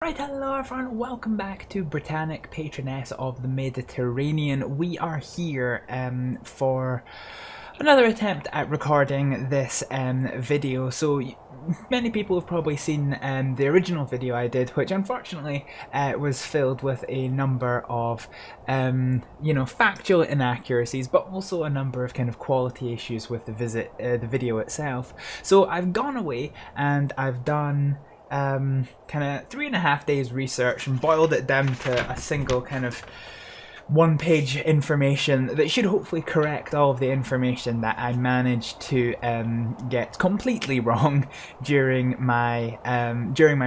Right, hello everyone, welcome back to Britannic Patroness of the Mediterranean. We are here for another attempt at recording this video. So many people have probably seen the original video I did, which unfortunately was filled with a number of factual inaccuracies, but also a number of kind of quality issues with the video itself. So I've gone away and I've done kind of 3.5 days research and boiled it down to a single kind of one-page information that should hopefully correct all of the information that I managed to get completely wrong during my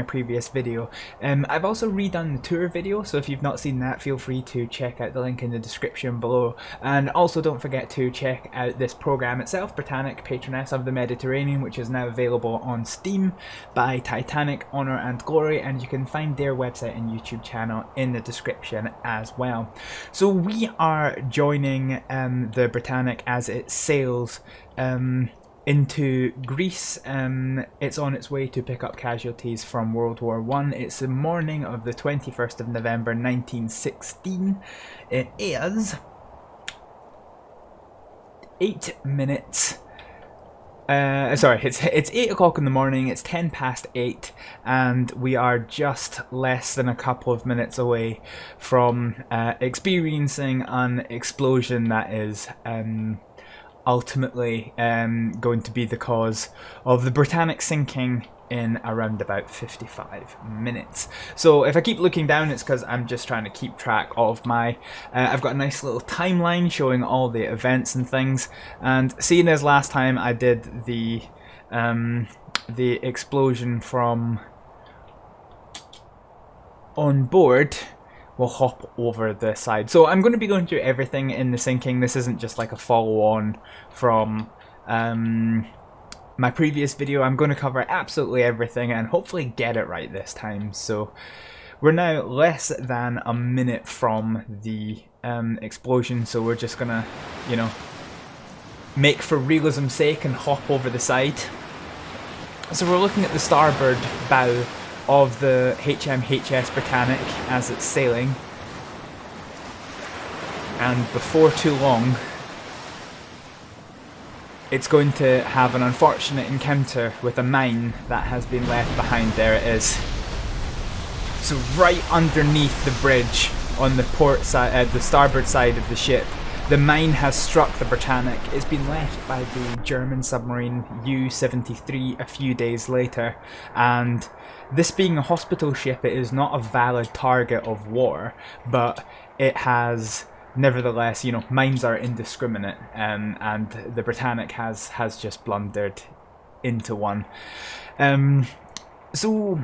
previous video. I've also redone the tour video, so if you've not seen that, feel free to check out the link in the description below. And also don't forget to check out this program itself, Britannic Patroness of the Mediterranean, which is now available on Steam by Titanic, Honour and Glory, and you can find their website and YouTube channel in the description as well. So we are joining the Britannic as it sails into Greece. It's on its way to pick up casualties from World War I. It's the morning of the 21st of November 1916. It is 8 minutes. It's 8 o'clock in the morning, it's 10 past 8, and we are just less than a couple of minutes away from experiencing an explosion that is ultimately going to be the cause of the Britannic sinking in around about 55 minutes. So if I keep looking down, it's because I'm just trying to keep track of my I've got a nice little timeline showing all the events and things, and seeing as last time I did the explosion from on board, we'll hop over the side. So I'm going to be going through everything in the sinking. This isn't just like a follow-on from my previous video. I'm going to cover absolutely everything and hopefully get it right this time. So we're now less than a minute from the explosion, so we're just gonna, make for realism's sake and hop over the side. So we're looking at the starboard bow of the HMHS Britannic as it's sailing, and before too long it's going to have an unfortunate encounter with a mine that has been left behind. There it is. So right underneath the bridge on the port side, the starboard side of the ship, the mine has struck the Britannic. It's been left by the German submarine U-73 a few days later, and this being a hospital ship, it is not a valid target of war, but it has, nevertheless, mines are indiscriminate, and the Britannic has just blundered into one. So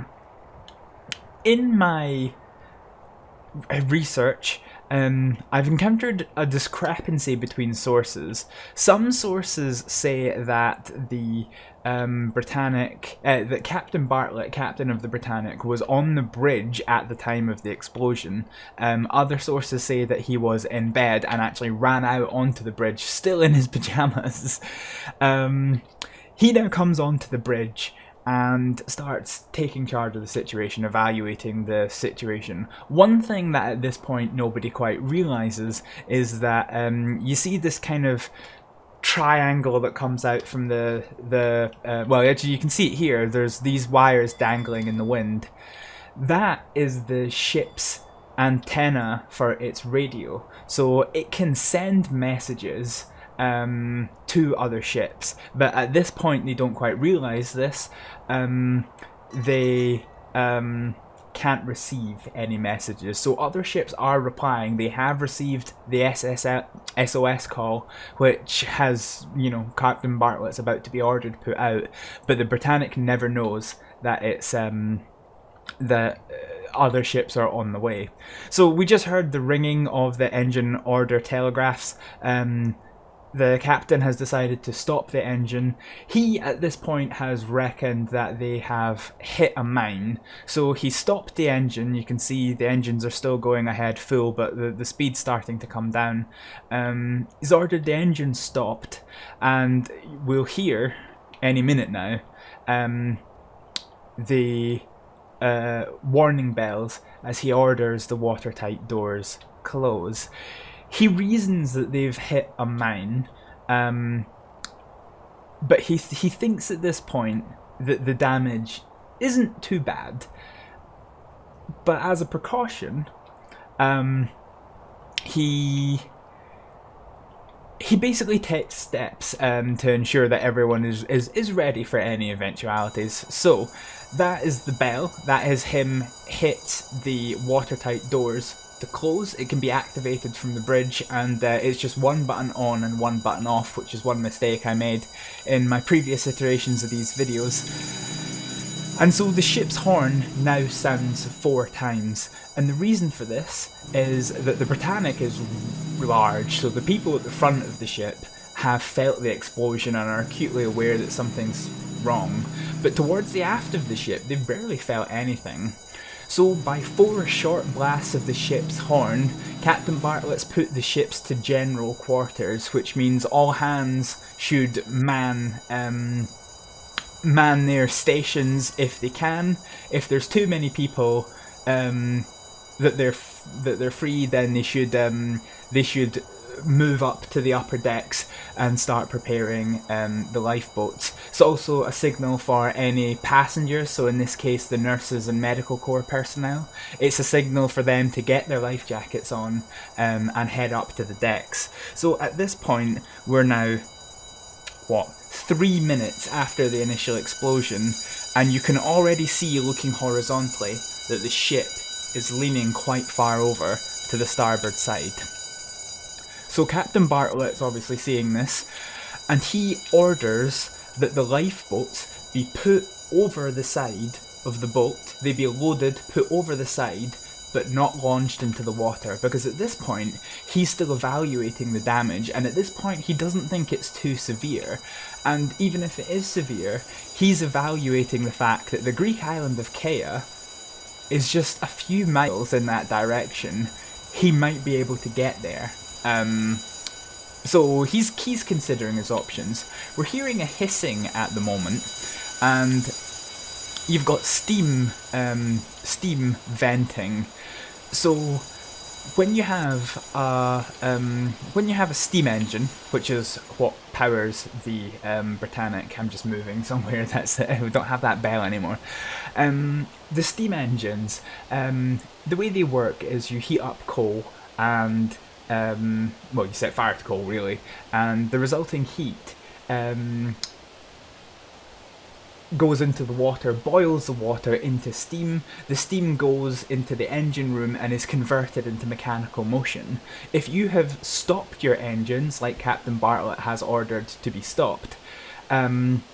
in my research, I've encountered a discrepancy between sources. Some sources say that the Britannic, that Captain Bartlett, captain of the Britannic, was on the bridge at the time of the explosion. Other sources say that he was in bed and actually ran out onto the bridge, still in his pajamas. He now comes onto the bridge and starts taking charge of the situation, evaluating the situation. One thing that at this point nobody quite realizes is that you see this kind of triangle that comes out from well, actually you can see it here. There's these wires dangling in the wind. That is the ship's antenna for its radio, so it can send messages to other ships, but at this point they don't quite realize this. They can't receive any messages, so other ships are replying. They have received the SOS call, which has, Captain Bartlett's about to be ordered to put out, but the Britannic never knows that it's that other ships are on the way. So we just heard the ringing of the engine order telegraphs. The captain has decided to stop the engine. He, at this point, has reckoned that they have hit a mine, so he stopped the engine. You can see the engines are still going ahead full, but the speed's starting to come down. He's ordered the engine stopped, and we'll hear any minute now the warning bells as he orders the watertight doors close. He reasons that they've hit a mine, but he thinks at this point that the damage isn't too bad. But as a precaution, he basically takes steps to ensure that everyone is ready for any eventualities. So that is the bell. That is him hit the watertight doors to close. It can be activated from the bridge, and it's just one button on and one button off, which is one mistake I made in my previous iterations of these videos. And so the ship's horn now sounds 4 times, and the reason for this is that the Britannic is large, so the people at the front of the ship have felt the explosion and are acutely aware that something's wrong, but towards the aft of the ship they've barely felt anything. So by 4 short blasts of the ship's horn, Captain Bartlett's put the ships to general quarters, which means all hands should man their stations if they can. If there's too many people that they're free, then they should move up to the upper decks and start preparing the lifeboats. It's also a signal for any passengers, so in this case the nurses and medical corps personnel. It's a signal for them to get their life jackets on and head up to the decks. So at this point we're now 3 minutes after the initial explosion, and you can already see, looking horizontally, that the ship is leaning quite far over to the starboard side. So Captain Bartlett's obviously seeing this, and he orders that the lifeboats be put over the side of the boat. They be loaded, put over the side, but not launched into the water, because at this point he's still evaluating the damage, and at this point he doesn't think it's too severe. And even if it is severe, he's evaluating the fact that the Greek island of Kea is just a few miles in that direction. He might be able to get there. So he's considering his options. We're hearing a hissing at the moment, and you've got steam venting. So when you have a steam engine, which is what powers the Britannic, I'm just moving somewhere that's we don't have that bell anymore. The steam engines, the way they work is you heat up coal and you set fire to coal really, and the resulting heat goes into the water, boils the water into steam. The steam goes into the engine room and is converted into mechanical motion. If you have stopped your engines, like Captain Bartlett has ordered to be stopped, then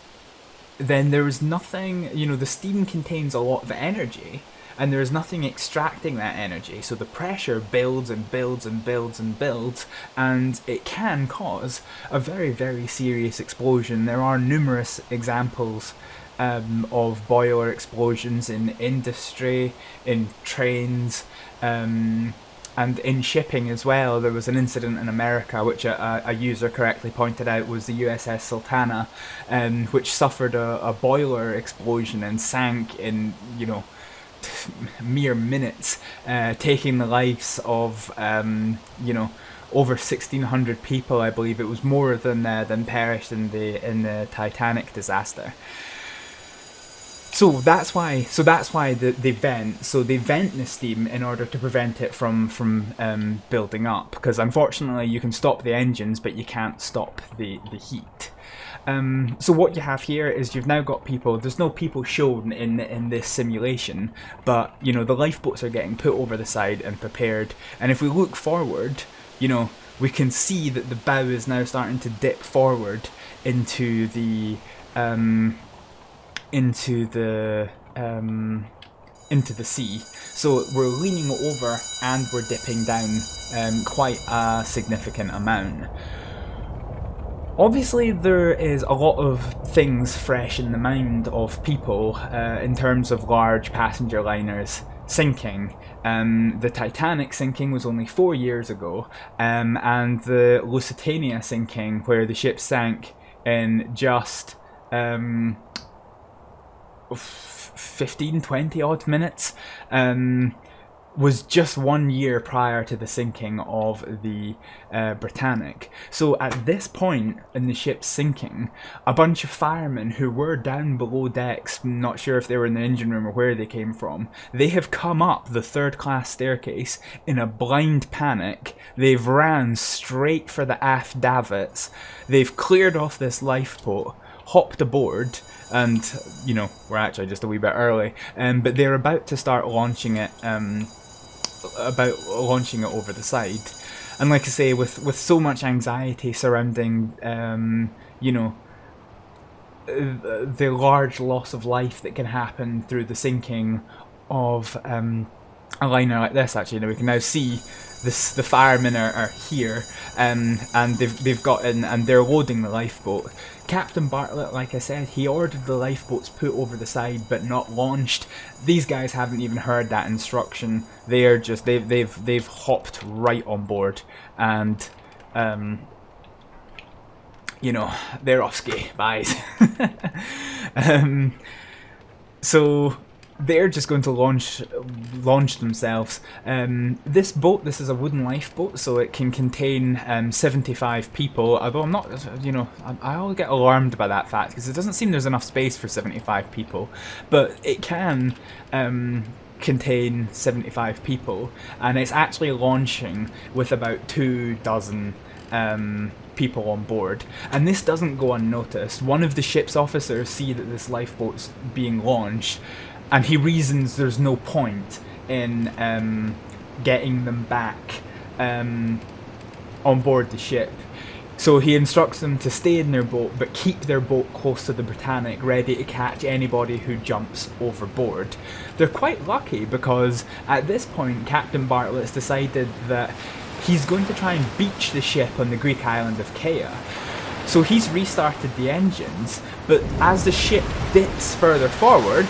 there is nothing, the steam contains a lot of energy, and there is nothing extracting that energy, so the pressure builds and builds and builds and builds, and it can cause a very, very serious explosion. There are numerous examples of boiler explosions in industry, in trains, and in shipping as well. There was an incident in America which a user correctly pointed out was the USS Sultana, which suffered a boiler explosion and sank in mere minutes, taking the lives of over 1,600 people. I believe it was more than perished in the Titanic disaster. So that's why they vent. So they vent the steam in order to prevent it from building up, because unfortunately you can stop the engines, but you can't stop the heat. So what you have here is you've now got people. There's no people shown in this simulation, but the lifeboats are getting put over the side and prepared. And if we look forward, we can see that the bow is now starting to dip forward into the sea. So we're leaning over and we're dipping down quite a significant amount. Obviously there is a lot of things fresh in the mind of people in terms of large passenger liners sinking. The Titanic sinking was only 4 years ago, and the Lusitania sinking, where the ship sank in just 15, 20 odd minutes, was just 1 year prior to the sinking of the Britannic. So at this point in the ship's sinking, a bunch of firemen who were down below decks, not sure if they were in the engine room or where they came from, they have come up the third class staircase in a blind panic. They've ran straight for the aft davits. They've cleared off this lifeboat, hopped aboard, and, you know, we're actually just a wee bit early, but they're about to start launching it, over the side. And like I say, with so much anxiety surrounding, you know, the large loss of life that can happen through the sinking of a liner like this, actually, now we can now see this, the firemen are here, and they've got in and they're loading the lifeboat. Captain Bartlett, like I said, he ordered the lifeboats put over the side but not launched. These guys haven't even heard that instruction. They are just they've hopped right on board, and you know, they're off ski, byes. So they're just going to launch themselves. This boat, this is a wooden lifeboat, so it can contain 75 people, although I'm not, you know, I always get alarmed by that fact, because it doesn't seem there's enough space for 75 people, but it can contain 75 people, and it's actually launching with about 24 people on board, and this doesn't go unnoticed. One of the ship's officers see that this lifeboat's being launched, and he reasons there's no point in getting them back on board the ship. So he instructs them to stay in their boat, but keep their boat close to the Britannic, ready to catch anybody who jumps overboard. They're quite lucky, because at this point Captain Bartlett's decided that he's going to try and beach the ship on the Greek island of Kea. So he's restarted the engines, but as the ship dips further forward,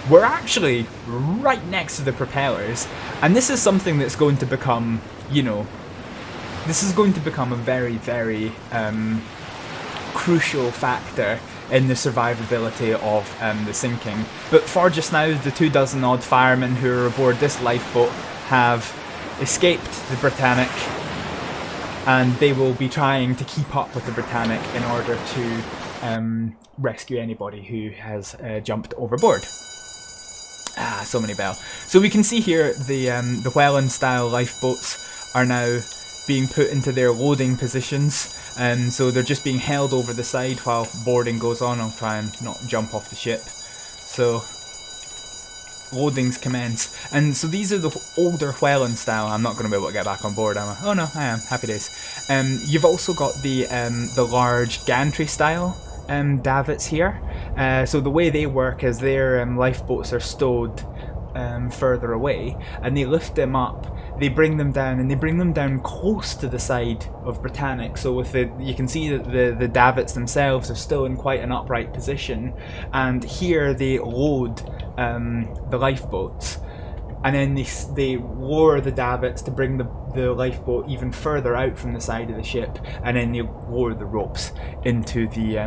we're actually right next to the propellers, and this is something that's going to become, you know, this is going to become a very, very crucial factor in the survivability of the sinking. But for just now, the 24 odd firemen who are aboard this lifeboat have escaped the Britannic, and they will be trying to keep up with the Britannic in order to rescue anybody who has jumped overboard. Ah, so many bells. So we can see here the Welland style lifeboats are now being put into their loading positions, and so they're just being held over the side while boarding goes on. I'll try and not jump off the ship. So loadings commence, and so these are the older Welland style. I'm not going to be able to get back on board, am I? Oh no, I am. Happy days. You've also got the large gantry style davits here. So the way they work is their lifeboats are stowed further away, and they lift them up, they bring them down, and they bring them down close to the side of Britannic. So with you can see that the davits themselves are still in quite an upright position, and here they load the lifeboats, and then they lower the davits to bring the lifeboat even further out from the side of the ship, and then they lower the ropes into the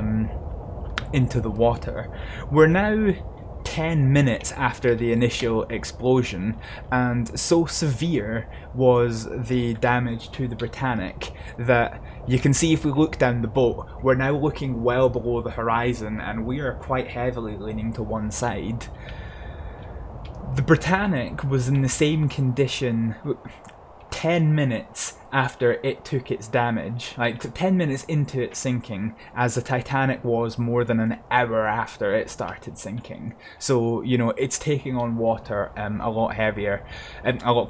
water. We're now 10 minutes after the initial explosion, and so severe was the damage to the Britannic that you can see, if we look down the boat, we're now looking well below the horizon, and we are quite heavily leaning to one side. The Britannic was in the same condition 10 minutes after it took its damage, like 10 minutes into its sinking, as the Titanic was more than an hour after it started sinking. So, you know, it's taking on water a lot heavier and a lot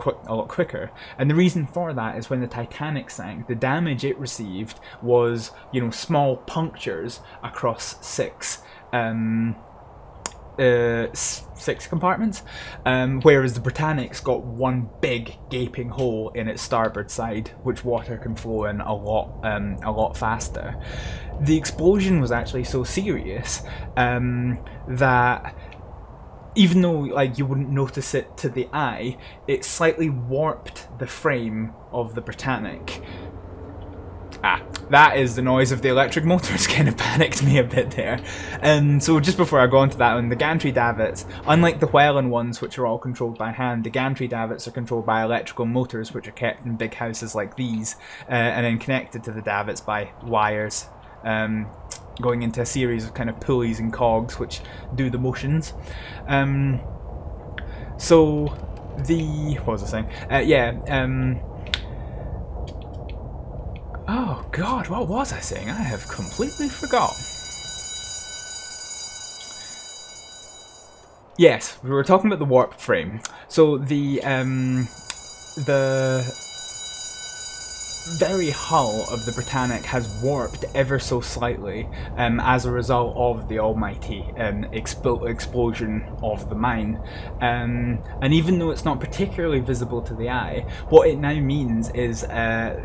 quicker. And the reason for that is when the Titanic sank, the damage it received was, you know, small punctures across six compartments, whereas the Britannic's got one big gaping hole in its starboard side, which water can flow in a lot faster. The explosion was actually so serious that even though like you wouldn't notice it to the eye, it slightly warped the frame of the Britannic. That is the noise of the electric motors. Kind of panicked me a bit there. So just before I go on to that one, the gantry davits, unlike the Welland ones which are all controlled by hand, the gantry davits are controlled by electrical motors which are kept in big houses like these, and then connected to the davits by wires, going into a series of kind of pulleys and cogs which do the motions. So what was I saying? Oh god, what was I saying? I have completely forgot. Yes, we were talking about the warp frame. So the very hull of the Britannic has warped ever so slightly as a result of the almighty explosion of the mine. And even though it's not particularly visible to the eye, what it now means is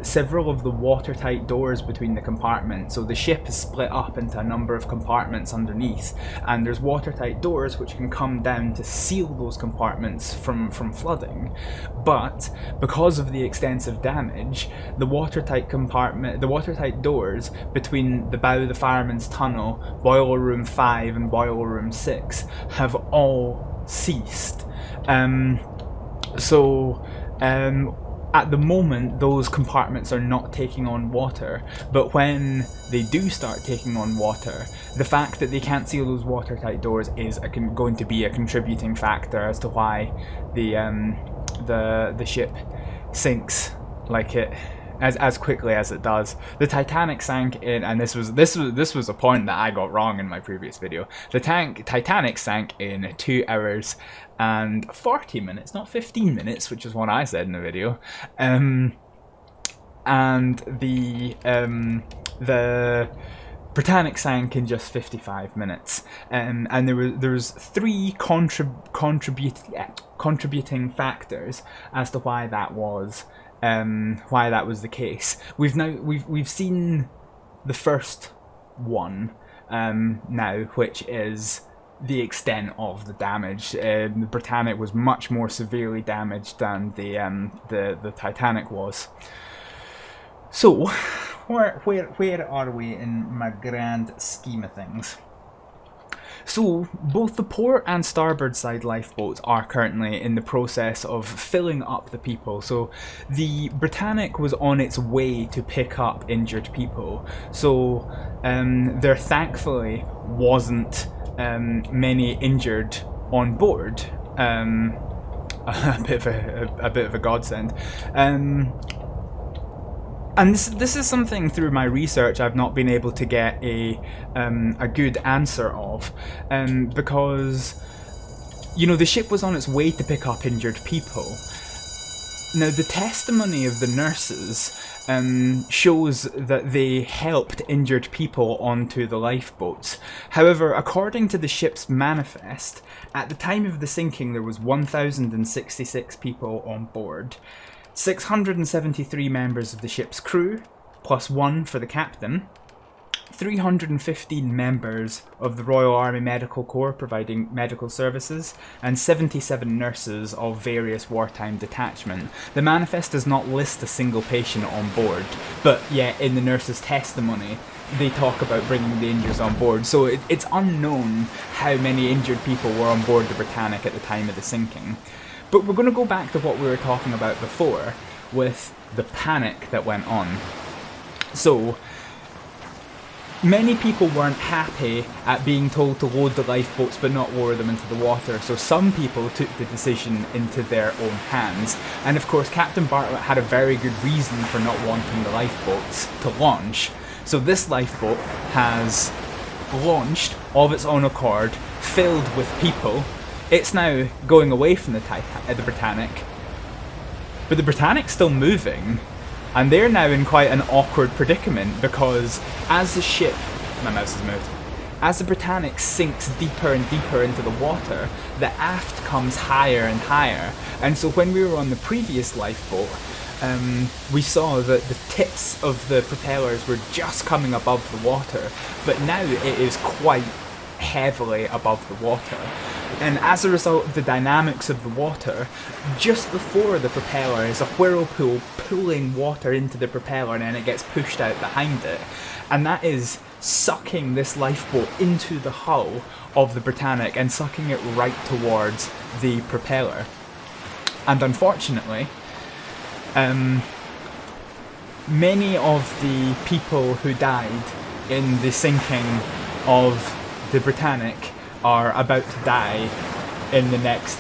several of the watertight doors between the compartments. So the ship is split up into a number of compartments underneath, and there's watertight doors which can come down to seal those compartments from flooding. But because of the extensive damage, the watertight doors between the bow of the fireman's tunnel, boiler room 5 and boiler room 6 have all ceased. At the moment, those compartments are not taking on water, but when they do start taking on water, the fact that they can't seal those watertight doors is going to be a contributing factor as to why the ship sinks like it as quickly as it does. The Titanic sank in, and this was a point that I got wrong in my previous video. The Titanic sank in 2 hours and 40 minutes, not 15 minutes, which is what I said in the video. And the Britannic sank in just 55 minutes, and there was 3 contributing factors as to why that was the case. We've seen the first one now, which is the extent of the damage. The Britannic was much more severely damaged than the Titanic was. So, where are we in my grand scheme of things? So, both the port and starboard side lifeboats are currently in the process of filling up the people. So, the Britannic was on its way to pick up injured people. So, there thankfully wasn't many injured on board. A bit of a godsend. And this is something through my research I've not been able to get a good answer of, because, you know, the ship was on its way to pick up injured people. Now, the testimony of the nurses shows that they helped injured people onto the lifeboats. However, according to the ship's manifest, at the time of the sinking there was 1,066 people on board. 673 members of the ship's crew, plus 1 for the captain, 315 members of the Royal Army Medical Corps providing medical services, and 77 nurses of various wartime detachment. The manifest does not list a single patient on board, but yet in the nurses' testimony they talk about bringing the injured on board, so it's unknown how many injured people were on board the Britannic at the time of the sinking. But we're going to go back to what we were talking about before, with the panic that went on. So, many people weren't happy at being told to load the lifeboats but not lower them into the water, so some people took the decision into their own hands. And of course, Captain Bartlett had a very good reason for not wanting the lifeboats to launch. So this lifeboat has launched of its own accord, filled with people. It's now going away from the Britannic, but the Britannic's still moving, and they're now in quite an awkward predicament, because as the ship, my mouse has moved, as the Britannic sinks deeper and deeper into the water, the aft comes higher and higher. And so when we were on the previous lifeboat, we saw that the tips of the propellers were just coming above the water, but now it is quite heavily above the water. And as a result of the dynamics of the water, just before the propeller is a whirlpool pulling water into the propeller, and then it gets pushed out behind it. And that is sucking this lifeboat into the hull of the Britannic and sucking it right towards the propeller. And unfortunately, many of the people who died in the sinking of the Britannic are about to die in the next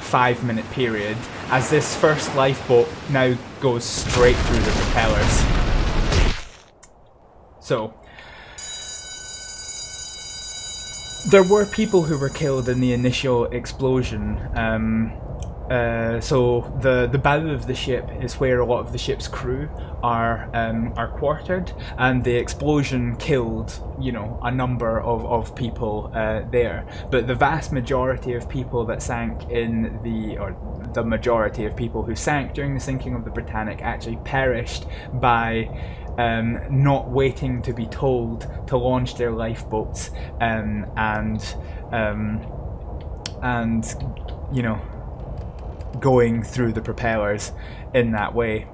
5-minute period, as this first lifeboat now goes straight through the propellers. So, there were people who were killed in the initial explosion. So the bow of the ship is where a lot of the ship's crew are quartered, and the explosion killed, you know, a number of people there. But the vast majority of people that sank in the majority of people who sank during the sinking of the Britannic actually perished by not waiting to be told to launch their lifeboats, and you know, going through the propellers in that way.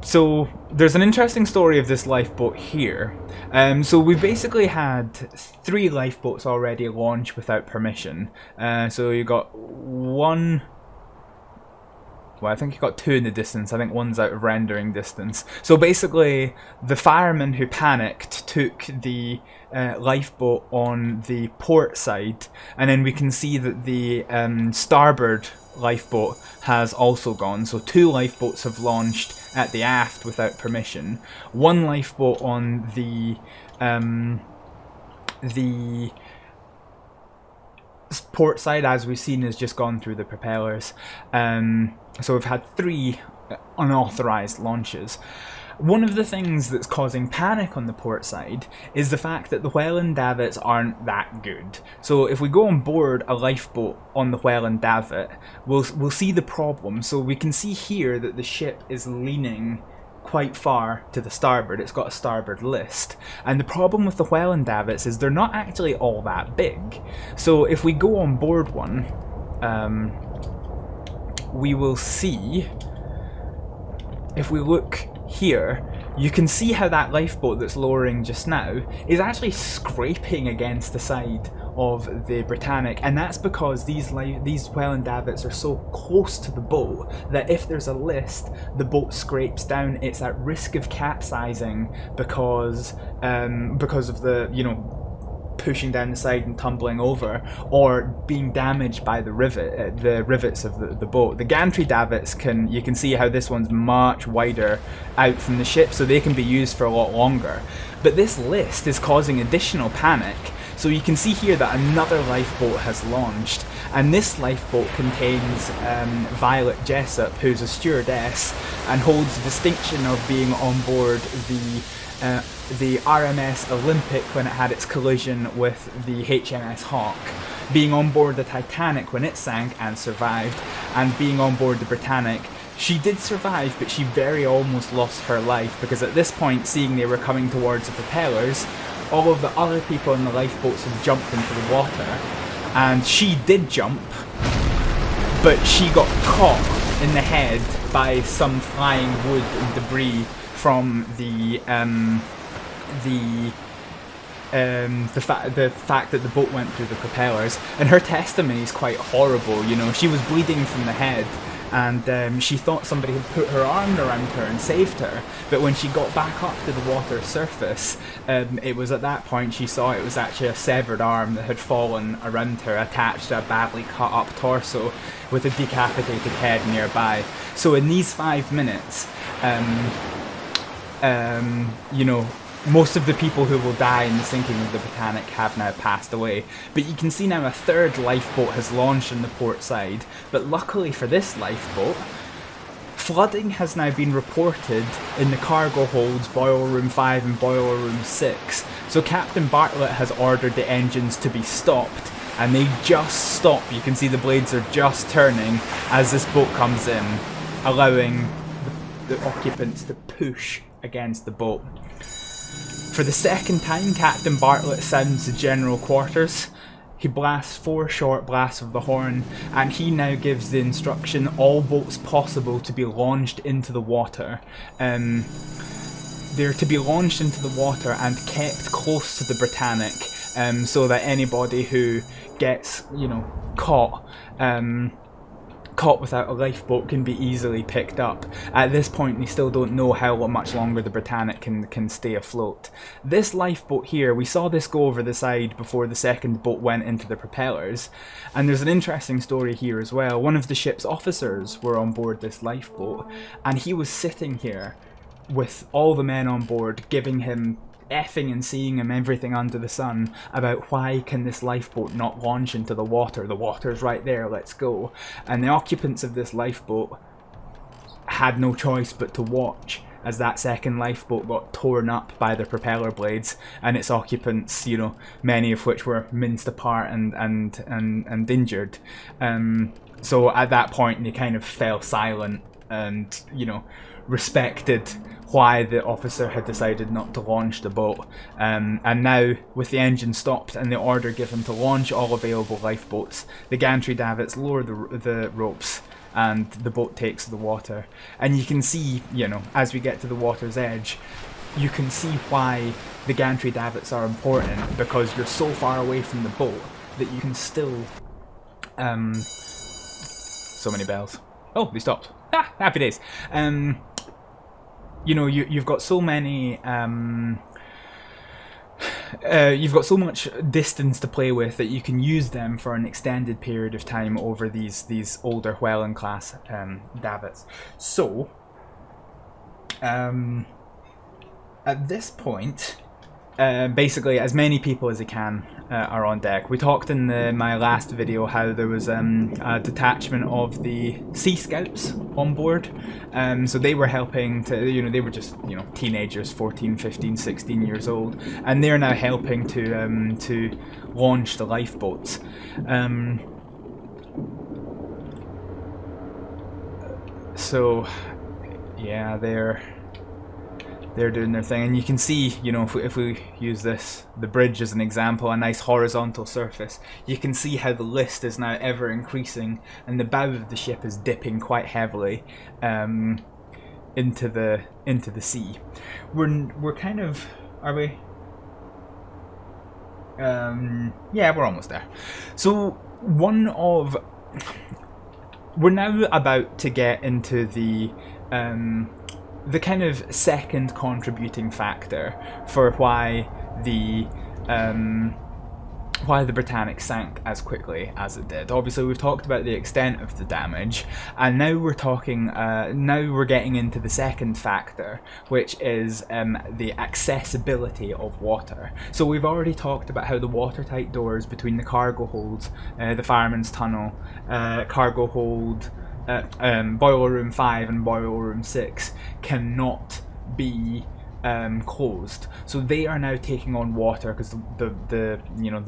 So there's an interesting story of this lifeboat here. So we basically had 3 lifeboats already launched without permission. So you got one. Well, I think you got 2 in the distance. I think one's out of rendering distance. So basically, the firemen who panicked took the lifeboat on the port side, and then we can see that the starboard lifeboat has also gone. So 2 lifeboats have launched at the aft without permission. 1 lifeboat on the port side, as we've seen, has just gone through the propellers. So we've had 3 unauthorized launches. One of the things that's causing panic on the port side is the fact that the Welland davits aren't that good. So if we go on board a lifeboat on the Welland davit, we'll see the problem. So we can see here that the ship is leaning quite far to the starboard. It's got a starboard list, and the problem with the Welland davits is they're not actually all that big. So if we go on board one, we will see, if we look here, you can see how that lifeboat that's lowering just now is actually scraping against the side of the Britannic, and that's because these Welland davits are so close to the boat that if there's a list, the boat scrapes down. It's at risk of capsizing because of the, you know, pushing down the side and tumbling over, or being damaged by the rivets of the boat. The gantry davits you can see how this one's much wider out from the ship, so they can be used for a lot longer. But this list is causing additional panic. So you can see here that another lifeboat has launched, and this lifeboat contains Violet Jessup, who's a stewardess and holds the distinction of being on board the RMS Olympic when it had its collision with the HMS Hawk, being on board the Titanic when it sank and survived, and being on board the Britannic. She did survive, but she very almost lost her life, because at this point, seeing they were coming towards the propellers, all of the other people in the lifeboats had jumped into the water, and she did jump, but she got caught in the head by some flying wood and debris from the fact that the boat went through the propellers. And her testimony is quite horrible. You know, she was bleeding from the head, and she thought somebody had put her arm around her and saved her, but when she got back up to the water surface, it was at that point she saw it was actually a severed arm that had fallen around her, attached to a badly cut up torso with a decapitated head nearby. So in these 5 minutes, you know, most of the people who will die in the sinking of the Britannic have now passed away. But you can see now a 3rd lifeboat has launched on the port side. But luckily for this lifeboat, flooding has now been reported in the cargo holds, Boiler Room 5 and Boiler Room 6. So Captain Bartlett has ordered the engines to be stopped, and they just stop. You can see the blades are just turning as this boat comes in, allowing the occupants to push against the boat. For the second time, Captain Bartlett sounds the general quarters. He blasts 4 short blasts of the horn, and he now gives the instruction all boats possible to be launched into the water. They're to be launched into the water and kept close to the Britannic, so that anybody who gets, you know, caught without a lifeboat can be easily picked up. At this point, we still don't know how much longer the Britannic can stay afloat. This lifeboat here, we saw this go over the side before the second boat went into the propellers, and there's an interesting story here as well. One of the ship's officers were on board this lifeboat, and he was sitting here with all the men on board, giving him effing and seeing him everything under the sun about why can this lifeboat not launch into the water's right there, let's go. And the occupants of this lifeboat had no choice but to watch as that second lifeboat got torn up by the propeller blades, and its occupants, you know, many of which were minced apart and injured. So at that point they kind of fell silent and, you know, respected why the officer had decided not to launch the boat. And now, with the engine stopped and the order given to launch all available lifeboats, the gantry davits lower the ropes and the boat takes the water. And you can see, you know, as we get to the water's edge, you can see why the gantry davits are important, because you're so far away from the boat that you can still... so many bells. Oh, they stopped. Ah, happy days. You know, you've got so many, you've got so much distance to play with that you can use them for an extended period of time over these older Whelan class davits. So, at this point, basically as many people as they can are on deck. We talked in my last video how there was a detachment of the Sea Scouts on board, so they were helping to, you know, they were just, you know, teenagers, 14, 15, 16 years old, and they're now helping to launch the lifeboats. So yeah, they're doing their thing, and you can see, you know, if we use the bridge as an example, a nice horizontal surface, you can see how the list is now ever increasing, and the bow of the ship is dipping quite heavily into the sea. We're kind of, are we? Yeah, we're almost there. So we're now about to get into the kind of second contributing factor for why the Britannic sank as quickly as it did. Obviously, we've talked about the extent of the damage, and now we're talking. Now we're getting into the second factor, which is the accessibility of water. So we've already talked about how the watertight doors between the cargo holds, the fireman's tunnel, cargo hold, boiler room 5 and boiler room 6 cannot be closed, so they are now taking on water because the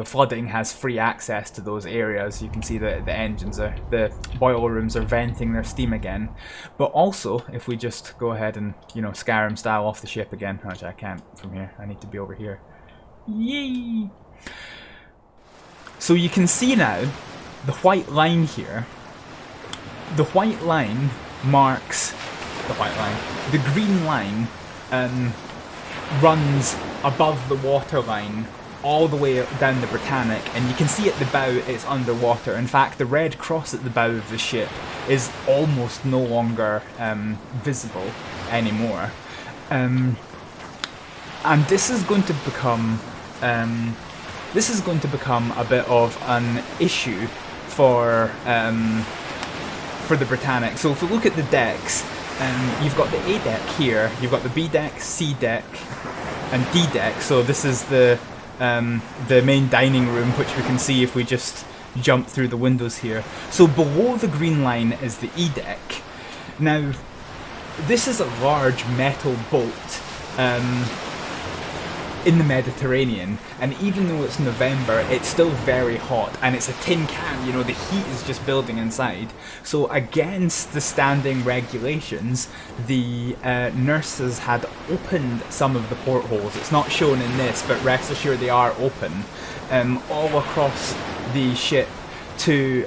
flooding has free access to those areas. You can see that the boiler rooms are venting their steam again. But also, if we just go ahead and, you know, Skyrim style off the ship again, which I can't from here, I need to be over here. Yay! So you can see now the white line here. The white line marks the white line. The green line runs above the water line all the way down the Britannic, and you can see at the bow it's underwater. In fact, the red cross at the bow of the ship is almost no longer visible anymore. And this is going to become a bit of an issue for the Britannic. So if we look at the decks, you've got the A deck here, you've got the B deck, C deck, and D deck. So this is the main dining room, which we can see if we just jump through the windows here. So below the green line is the E deck. Now, this is a large metal boat. in the Mediterranean, and even though it's November, it's still very hot, and it's a tin can, you know, the heat is just building inside. So against the standing regulations, the nurses had opened some of the portholes. It's not shown in this, but rest assured they are open, all across the ship to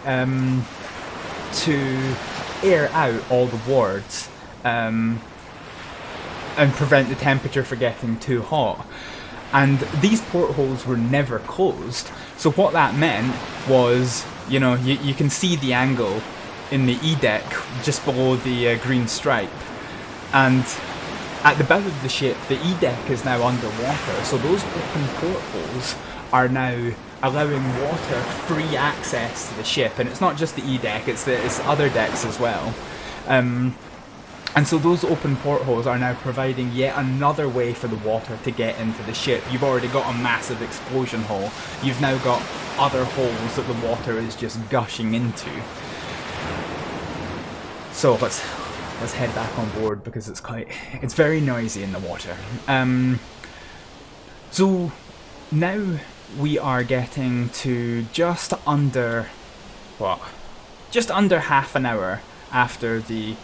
air out all the wards, and prevent the temperature from getting too hot. And these portholes were never closed. So what that meant was, you know, you can see the angle in the E-deck just below the green stripe. And at the bow of the ship, the E-deck is now underwater. So those open portholes are now allowing water free access to the ship. And it's not just the E-deck, it's other decks as well. And so those open portholes are now providing yet another way for the water to get into the ship. You've already got a massive explosion hole. You've now got other holes that the water is just gushing into. So let's head back on board because it's very noisy in the water. So now we are getting to just under half an hour after the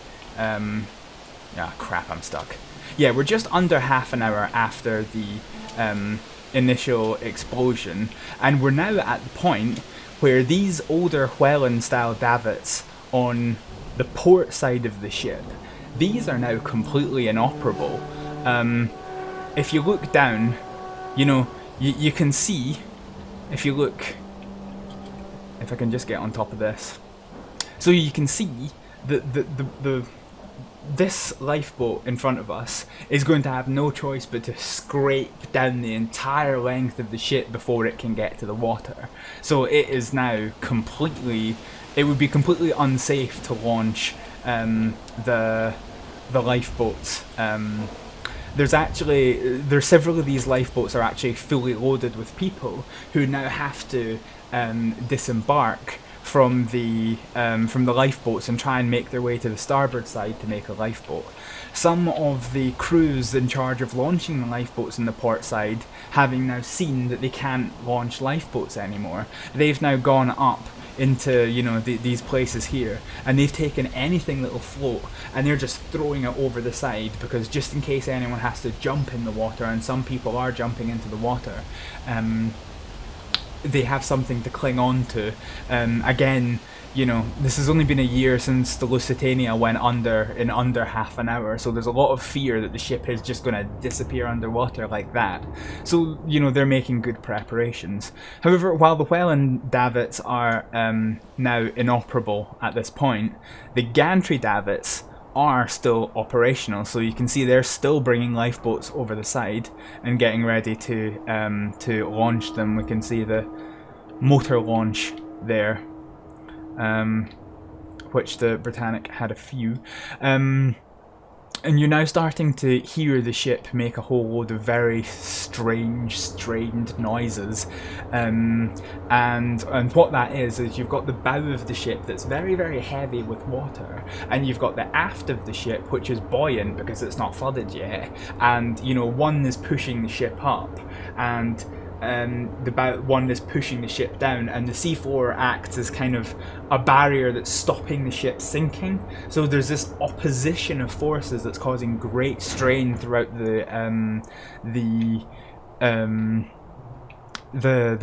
crap, I'm stuck. Yeah, we're just under half an hour after the initial explosion, and we're now at the point where these older Whelan-style davits on the port side of the ship, these are now completely inoperable. If you look down, you know, you can see, if you look, if I can just get on top of this, so you can see that this lifeboat in front of us is going to have no choice but to scrape down the entire length of the ship before it can get to the water. So it is now it would be completely unsafe to launch the lifeboats. There's several of these lifeboats are actually fully loaded with people who now have to disembark from the lifeboats and try and make their way to the starboard side to make a lifeboat. Some of the crews in charge of launching the lifeboats in the port side, having now seen that they can't launch lifeboats anymore, they've now gone up into, you know, these places here, and they've taken anything that'll float and they're just throwing it over the side, because just in case anyone has to jump in the water, and some people are jumping into the water, they have something to cling on to. Again, you know, this has only been a year since the Lusitania went under in under half an hour, so there's a lot of fear that the ship is just going to disappear underwater like that. So, you know, they're making good preparations. However, while the Whelan davits are now inoperable at this point, the gantry davits are still operational, so you can see they're still bringing lifeboats over the side and getting ready to launch them. We can see the motor launch there, which the Britannic had a few. And you're now starting to hear the ship make a whole load of very strange, strained noises. And what that is you've got the bow of the ship that's very, very heavy with water, and you've got the aft of the ship which is buoyant because it's not flooded yet, and, you know, one is pushing the ship up, and the bow one is pushing the ship down, and the C4 acts as kind of a barrier that's stopping the ship sinking. So there's this opposition of forces that's causing great strain throughout the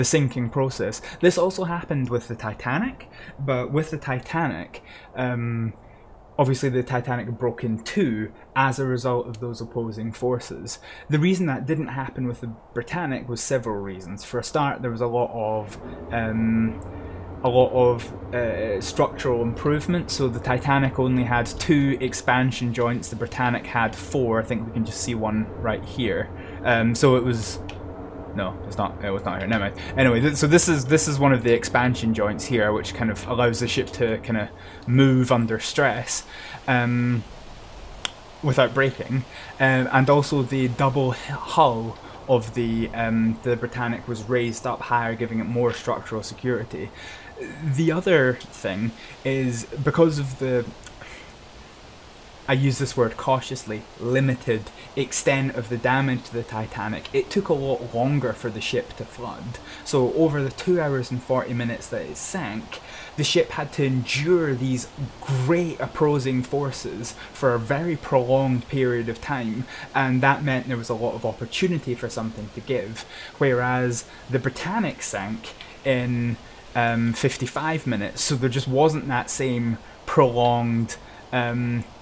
sinking process. This also happened with the Titanic, but with the Titanic, obviously the Titanic broke in two as a result of those opposing forces. The reason that didn't happen with the Britannic was several reasons. For a start, there was a lot of structural improvement. So the Titanic only had 2 expansion joints, the Britannic had 4. I think we can just see one right here. So it was... No, it's not. It was not here. Never mind. Anyway, so this is one of the expansion joints here, which kind of allows the ship to kind of move under stress, without breaking. And also the double hull of the Britannic was raised up higher, giving it more structural security. The other thing is, because of the... I use this word cautiously, limited extent of the damage to the Titanic, it took a lot longer for the ship to flood. So over the 2 hours and 40 minutes that it sank, the ship had to endure these great opposing forces for a very prolonged period of time, and that meant there was a lot of opportunity for something to give. Whereas the Britannic sank in 55 minutes, so there just wasn't that same prolonged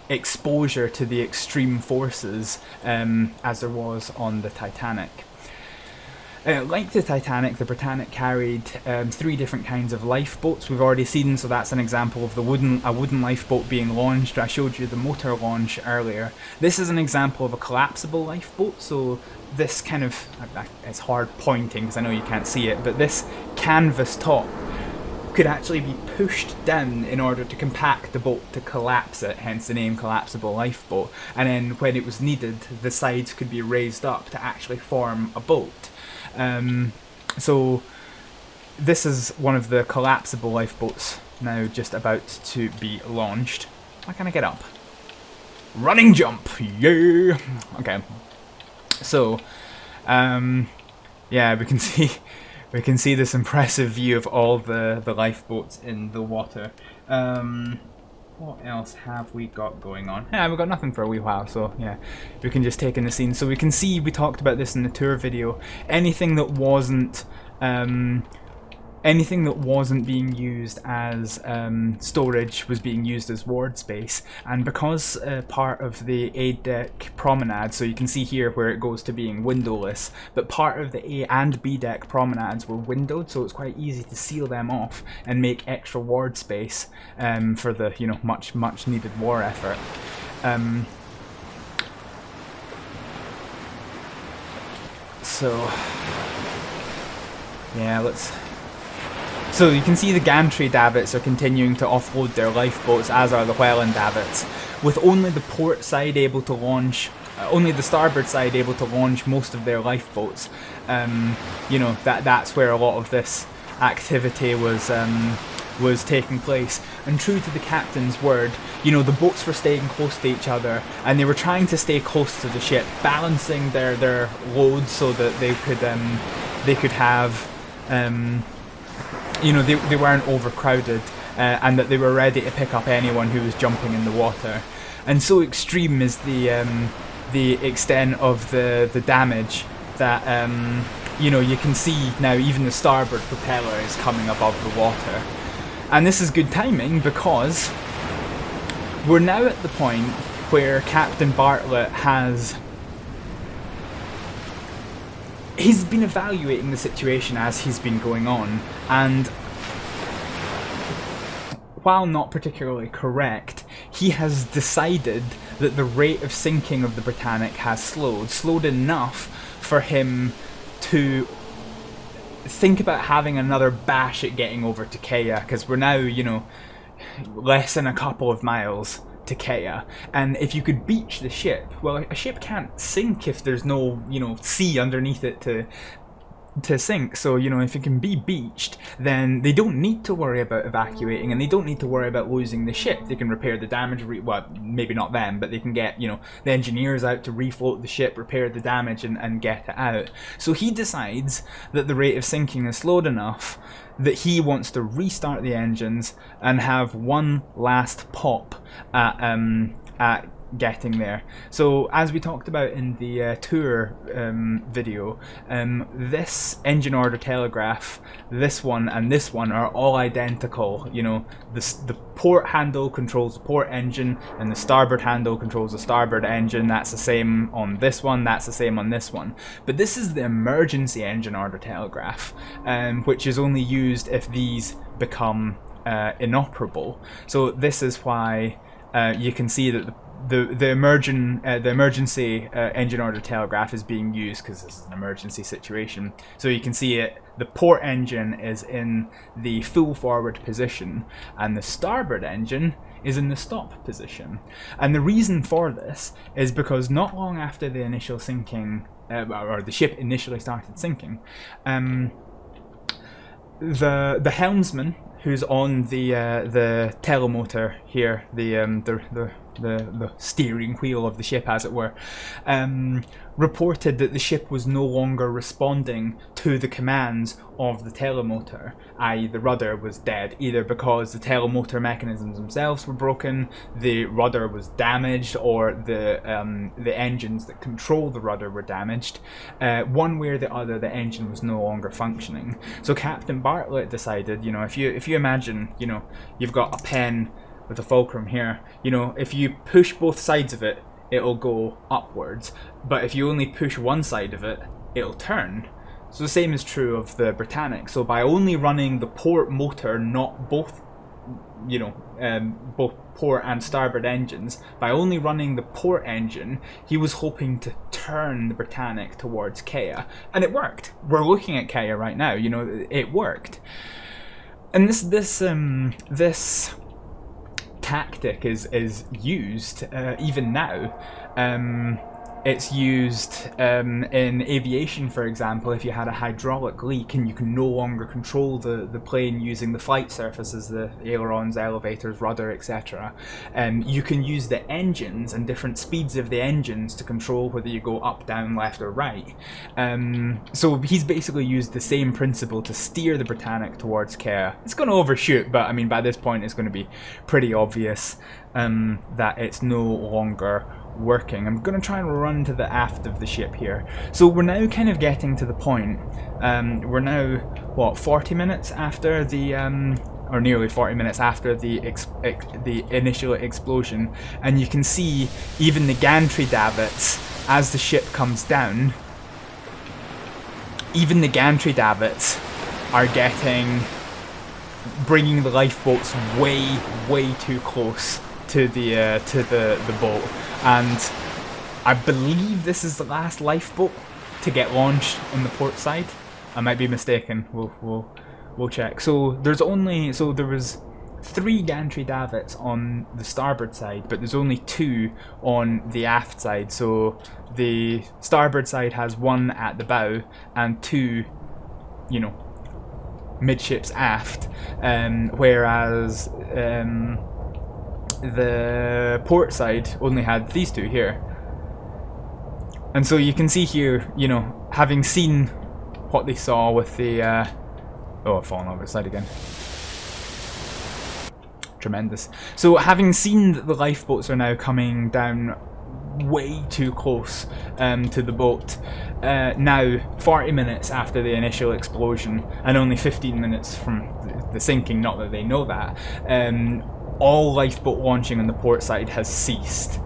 exposure to the extreme forces as there was on the Titanic. Like the Titanic, the Britannic carried 3 different kinds of lifeboats we've already seen, so that's an example of a wooden lifeboat being launched. I showed you the motor launch earlier. This is an example of a collapsible lifeboat, so this kind of, it's hard pointing because I know you can't see it, but this canvas top could actually be pushed down in order to compact the boat to collapse it, hence the name collapsible lifeboat, and then when it was needed the sides could be raised up to actually form a boat. So this is one of the collapsible lifeboats now just about to be launched. Why can't I get up? Running jump! Yeah! Okay. So, yeah, we can see this impressive view of all the lifeboats in the water. What else have we got going on? Yeah, we've got nothing for a wee while, so yeah, we can just take in the scene. So we can see, we talked about this in the tour video, anything that wasn't being used as storage was being used as ward space, and because part of the A deck promenade, so you can see here where it goes to being windowless, but part of the A and B deck promenades were windowed, so it's quite easy to seal them off and make extra ward space for the much needed war effort. So yeah, So you can see the gantry davits are continuing to offload their lifeboats, as are the Welland davits, with only the port side able to launch, only the starboard side able to launch most of their lifeboats. That's where a lot of this activity was taking place. And true to the captain's word, the boats were staying close to each other, and they were trying to stay close to the ship, balancing their loads so that they could have. They weren't overcrowded, and that they were ready to pick up anyone who was jumping in the water. And so extreme is the extent of the damage that you can see now even the starboard propeller is coming above the water. And this is good timing because we're now at the point where Captain Bartlett he's been evaluating the situation as he's been going on, and while not particularly correct, he has decided that the rate of sinking of the Britannic has slowed enough for him to think about having another bash at getting over to Kea, because we're now, less than a couple of miles to Kea, and if you could beach the ship, well, a ship can't sink if there's no, sea underneath it to sink. So, if it can be beached, then they don't need to worry about evacuating, and they don't need to worry about losing the ship. They can repair the damage, well, maybe not them, but they can get, the engineers out to refloat the ship, repair the damage, and get it out. So he decides that the rate of sinking is slowed enough that he wants to restart the engines and have one last pop at getting there. So as we talked about in the tour video, this engine order telegraph, this one and this one are all identical. The port handle controls the port engine, and the starboard handle controls the starboard engine. That's the same on this one, that's the same on this one. But this is the emergency engine order telegraph, which is only used if these become inoperable. So this is why you can see that the emergency engine order telegraph is being used, because this is an emergency situation. So you can see it, the port engine is in the full forward position, and the starboard engine is in the stop position. And the reason for this is because not long after the initial sinking, or the ship initially started sinking, the helmsman, who's on the telemotor here, the steering wheel of the ship, as it were, reported that the ship was no longer responding to the commands of the telemotor, i.e. the rudder was dead, either because the telemotor mechanisms themselves were broken, the rudder was damaged, or the engines that control the rudder were damaged. One way or the other, the engine was no longer functioning. So Captain Bartlett decided, you know, if you imagine, you know, you've got a pen with a fulcrum here, you know, if you push both sides of it, it'll go upwards, but if you only push one side of it, it'll turn. So the same is true of the Britannic. So by only running the port motor, not both, you know, both port and starboard engines, by only running the port engine, he was hoping to turn the Britannic towards Kea, and it worked. We're looking at Kea right now, you know, it worked. And this tactic is used even now. It's used in aviation, for example. If you had a hydraulic leak and you can no longer control the plane using the flight surfaces, the ailerons, elevators, rudder, etc., you can use the engines and different speeds of the engines to control whether you go up, down, left, or right. So he's basically used the same principle to steer the Britannic towards Kea. It's going to overshoot, but I mean, by this point it's going to be pretty obvious that it's no longer working. I'm going to try and run to the aft of the ship here. So we're now kind of getting to the point. We're now, what, 40 minutes after the, or nearly 40 minutes after the initial explosion, and you can see even the gantry davits as the ship comes down. Even the gantry davits are bringing the lifeboats way too close to the boat, and I believe this is the last lifeboat to get launched on the port side. I might be mistaken. We'll check. So there was 3 gantry davits on the starboard side, but there's only 2 on the aft side. So the starboard side has 1 at the bow and 2, you know, midships aft, whereas the port side only had these 2 here. And so you can see here, you know, having seen what they saw with the oh, I've fallen over the side again. Tremendous. So having seen that the lifeboats are now coming down way too close to the boat, now 40 minutes after the initial explosion and only 15 minutes from the sinking, not that they know that, all lifeboat launching on the port side has ceased.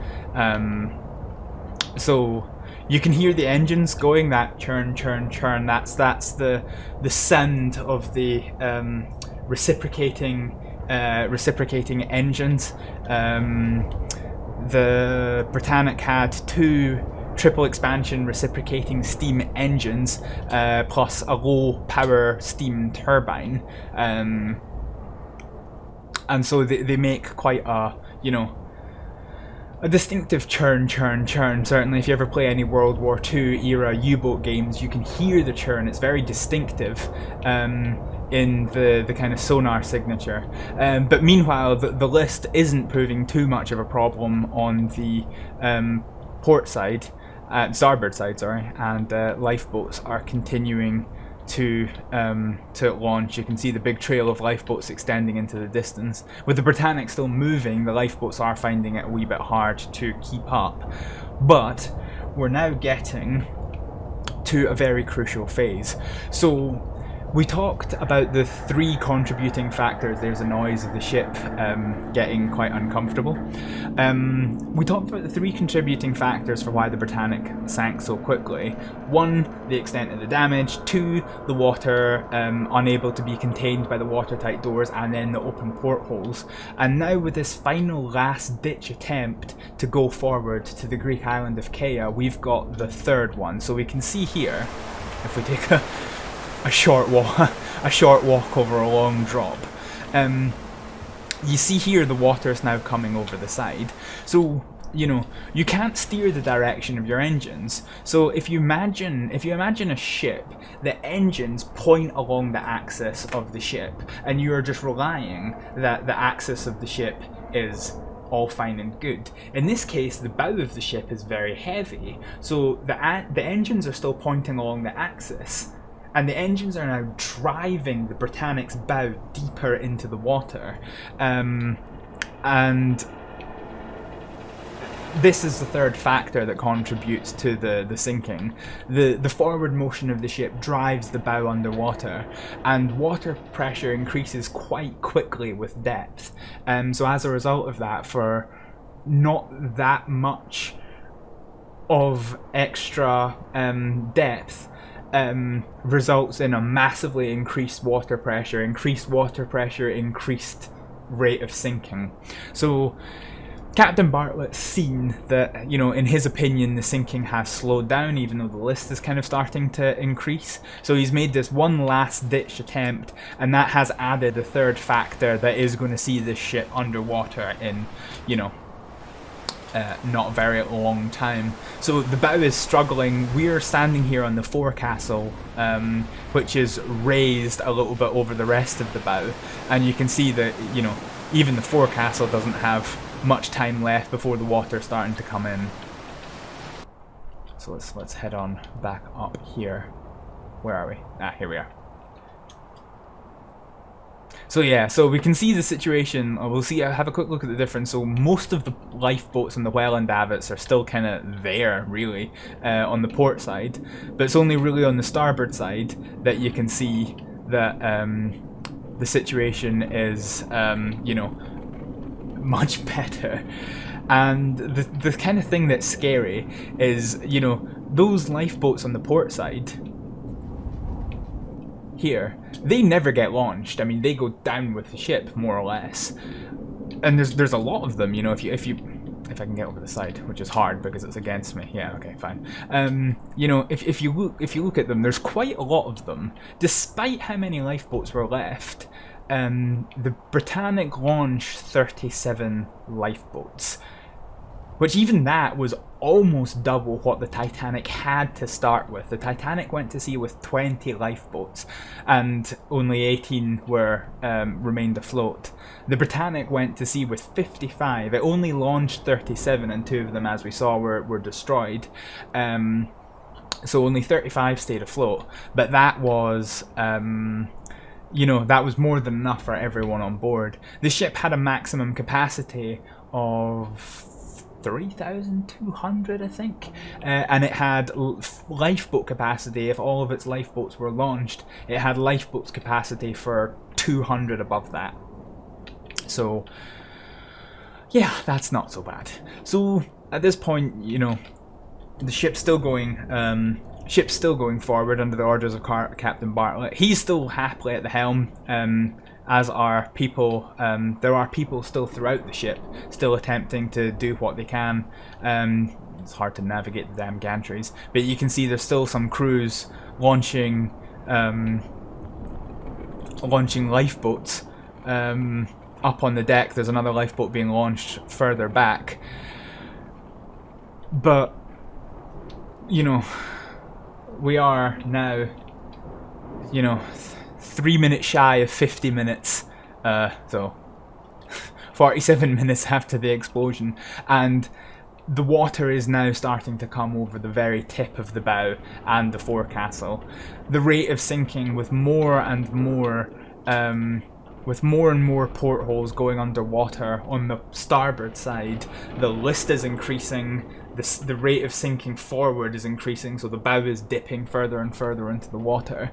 So you can hear the engines going, that churn, churn, churn. That's the sound of the reciprocating engines. The Britannic had 2 triple expansion reciprocating steam engines, plus a low power steam turbine. And so they make quite a, you know, a distinctive churn, churn, churn. Certainly if you ever play any World War II era U-boat games, you can hear the churn. It's very distinctive in the kind of sonar signature. But meanwhile, the list isn't proving too much of a problem on the port side, starboard side, sorry, and lifeboats are continuing to launch. You can see the big trail of lifeboats extending into the distance. With the Britannic still moving, the lifeboats are finding it a wee bit hard to keep up. But we're now getting to a very crucial phase. So we talked about the 3 contributing factors. There's a noise of the ship getting quite uncomfortable. We talked about the 3 contributing factors for why the Britannic sank so quickly. 1, the extent of the damage. 2, the water unable to be contained by the watertight doors, and then the open portholes. And now with this final last-ditch attempt to go forward to the Greek island of Kea, we've got the 3rd one. So we can see here, if we take a short walk over a long drop. You see here the water is now coming over the side. So you know, you can't steer the direction of your engines. So if you imagine a ship, the engines point along the axis of the ship, and you're just relying that the axis of the ship is all fine and good. In this case, the bow of the ship is very heavy, so the engines are still pointing along the axis, and the engines are now driving the Britannic's bow deeper into the water, and this is the third factor that contributes to the sinking. The forward motion of the ship drives the bow underwater, and water pressure increases quite quickly with depth. So as a result of that, for not that much of extra depth, results in a massively increased water pressure, increased rate of sinking. So Captain Bartlett's seen that, you know, in his opinion, the sinking has slowed down, even though the list is kind of starting to increase. So he's made this one last ditch attempt, and that has added a third factor that is going to see this ship underwater in, you know, not a very long time. So the bow is struggling. We're standing here on the forecastle, which is raised a little bit over the rest of the bow, and you can see that, you know, even the forecastle doesn't have much time left before the water's starting to come in. So let's head on back up here. Where are we? Ah, here we are. So yeah, so we can see the situation. We'll see. Have a quick look at the difference. So most of the lifeboats on the Welland davits are still kind of there, really, on the port side. But it's only really on the starboard side that you can see that the situation is, you know, much better. And the kind of thing that's scary is, you know, those lifeboats on the port side here, they never get launched. I mean, they go down with the ship, more or less. And there's a lot of them, you know. If I can get over the side, which is hard because it's against me. Yeah, okay, fine. You know, if you look at them, there's quite a lot of them. Despite how many lifeboats were left, the Britannic launched 37 lifeboats, which even that was almost double what the Titanic had to start with. The Titanic went to sea with 20 lifeboats, and only 18 were remained afloat. The Britannic went to sea with 55. It only launched 37, and 2 of them, as we saw, were destroyed. So only 35 stayed afloat, but that was, you know, that was more than enough for everyone on board. The ship had a maximum capacity of 3,200, I think, and it had lifeboat capacity. If all of its lifeboats were launched, it had lifeboats capacity for 200 above that. So yeah, that's not so bad. So at this point, you know, the ship's still going forward under the orders of Captain Bartlett. He's still happily at the helm, as are people. There are people still throughout the ship, still attempting to do what they can. It's hard to navigate the damn gantries, but you can see there's still some crews launching lifeboats up on the deck. There's another lifeboat being launched further back, but you know, we are now, you know, 3 minutes shy of 50 minutes, so 47 minutes after the explosion, and the water is now starting to come over the very tip of the bow and the forecastle. The rate of sinking, with more and more portholes going underwater on the starboard side, the list is increasing. The rate of sinking forward is increasing, so the bow is dipping further and further into the water.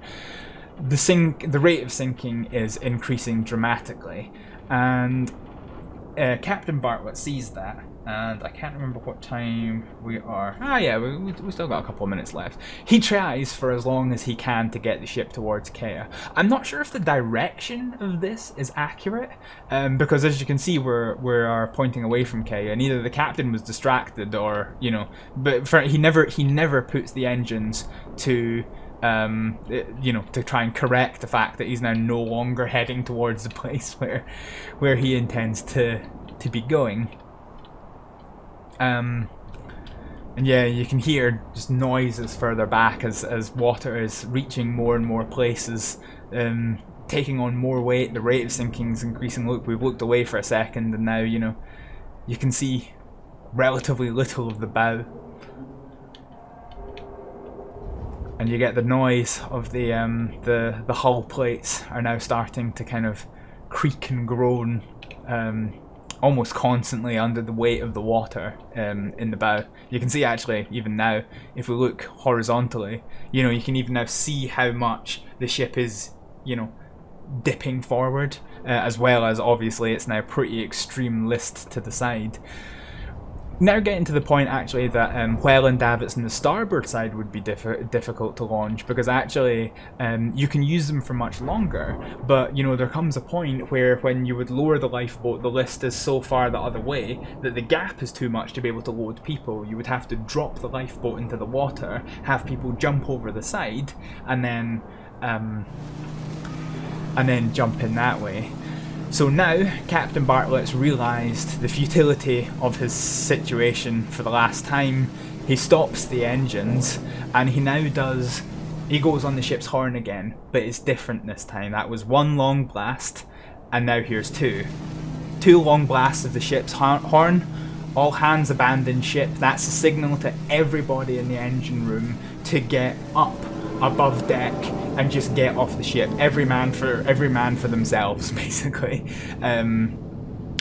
The rate of sinking is increasing dramatically, and Captain Bartlett sees that, and I can't remember what time we are. Ah yeah, we still got a couple of minutes left. He tries for as long as he can to get the ship towards Kea. I'm not sure if the direction of this is accurate, because as you can see, we are pointing away from Kea, and either the captain was distracted or, you know, but he never puts the engines to, you know, to try and correct the fact that he's now no longer heading towards the place where he intends to be going. And yeah, you can hear just noises further back as water is reaching more and more places, taking on more weight. The rate of sinking is increasing. Look, we've looked away for a second, and now, you know, you can see relatively little of the bow. And you get the noise of the hull plates are now starting to kind of creak and groan almost constantly under the weight of the water in the bow. You can see actually even now, if we look horizontally, you know, you can even now see how much the ship is, you know, dipping forward, as well as obviously it's now pretty extreme list to the side. Now getting to the point actually that well and davits on the starboard side would be difficult to launch, because actually you can use them for much longer, but you know, there comes a point where when you would lower the lifeboat, the list is so far the other way that the gap is too much to be able to load people. You would have to drop the lifeboat into the water, have people jump over the side, and then jump in that way. So now, Captain Bartlett's realised the futility of his situation for the last time. He stops the engines, and he goes on the ship's horn again, but it's different this time. That was one long blast, and now here's two. Two long blasts of the ship's horn. All hands abandon ship. That's a signal to everybody in the engine room to get up above deck and just get off the ship. Every man for themselves, basically.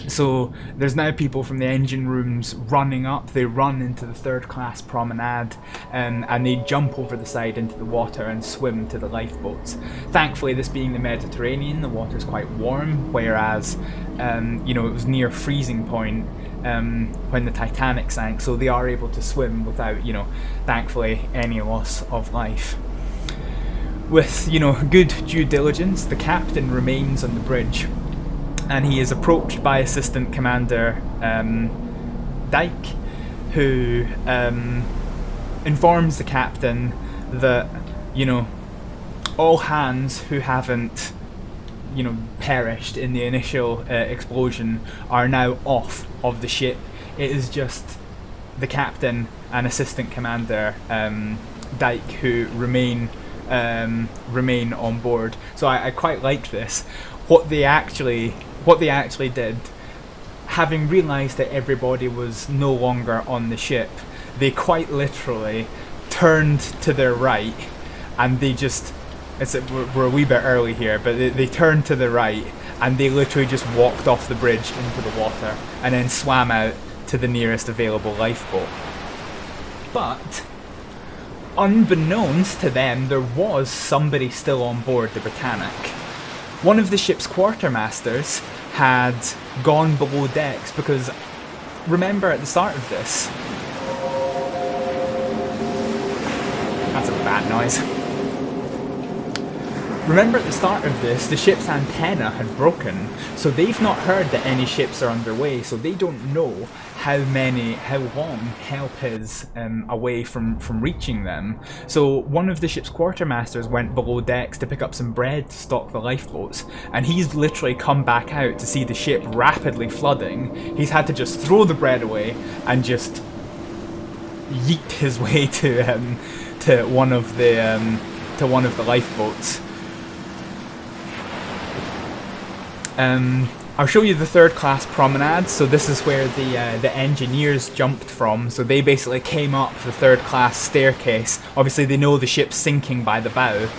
So there's now people from the engine rooms running up. They run into the third class promenade, and they jump over the side into the water and swim to the lifeboats. Thankfully, this being the Mediterranean, the water's quite warm, whereas you know, it was near freezing point when the Titanic sank, so they are able to swim without, you know, thankfully, any loss of life. With, you know, good due diligence, the captain remains on the bridge, and he is approached by Assistant Commander Dyke, who informs the captain that, you know, all hands who haven't, you know, perished in the initial explosion are now off of the ship. It is just the captain and Assistant Commander Dyke who remain on board. So I quite like this. What they actually did, having realised that everybody was no longer on the ship, they quite literally turned to their right, and they just, we're a wee bit early here, but they turned to the right, and they literally just walked off the bridge into the water, and then swam out to the nearest available lifeboat. But unbeknownst to them, there was somebody still on board the Britannic. One of the ship's quartermasters had gone below decks, because remember at the start of this, that's a bad noise. Remember at the start of this, the ship's antenna had broken, so they've not heard that any ships are underway, so they don't know how long help is away from reaching them. So one of the ship's quartermasters went below decks to pick up some bread to stock the lifeboats, and he's literally come back out to see the ship rapidly flooding. He's had to just throw the bread away and just yeet his way to one of the lifeboats. I'll show you the third class promenade. So this is where the engineers jumped from. So they basically came up the third class staircase. Obviously they know the ship's sinking by the bow,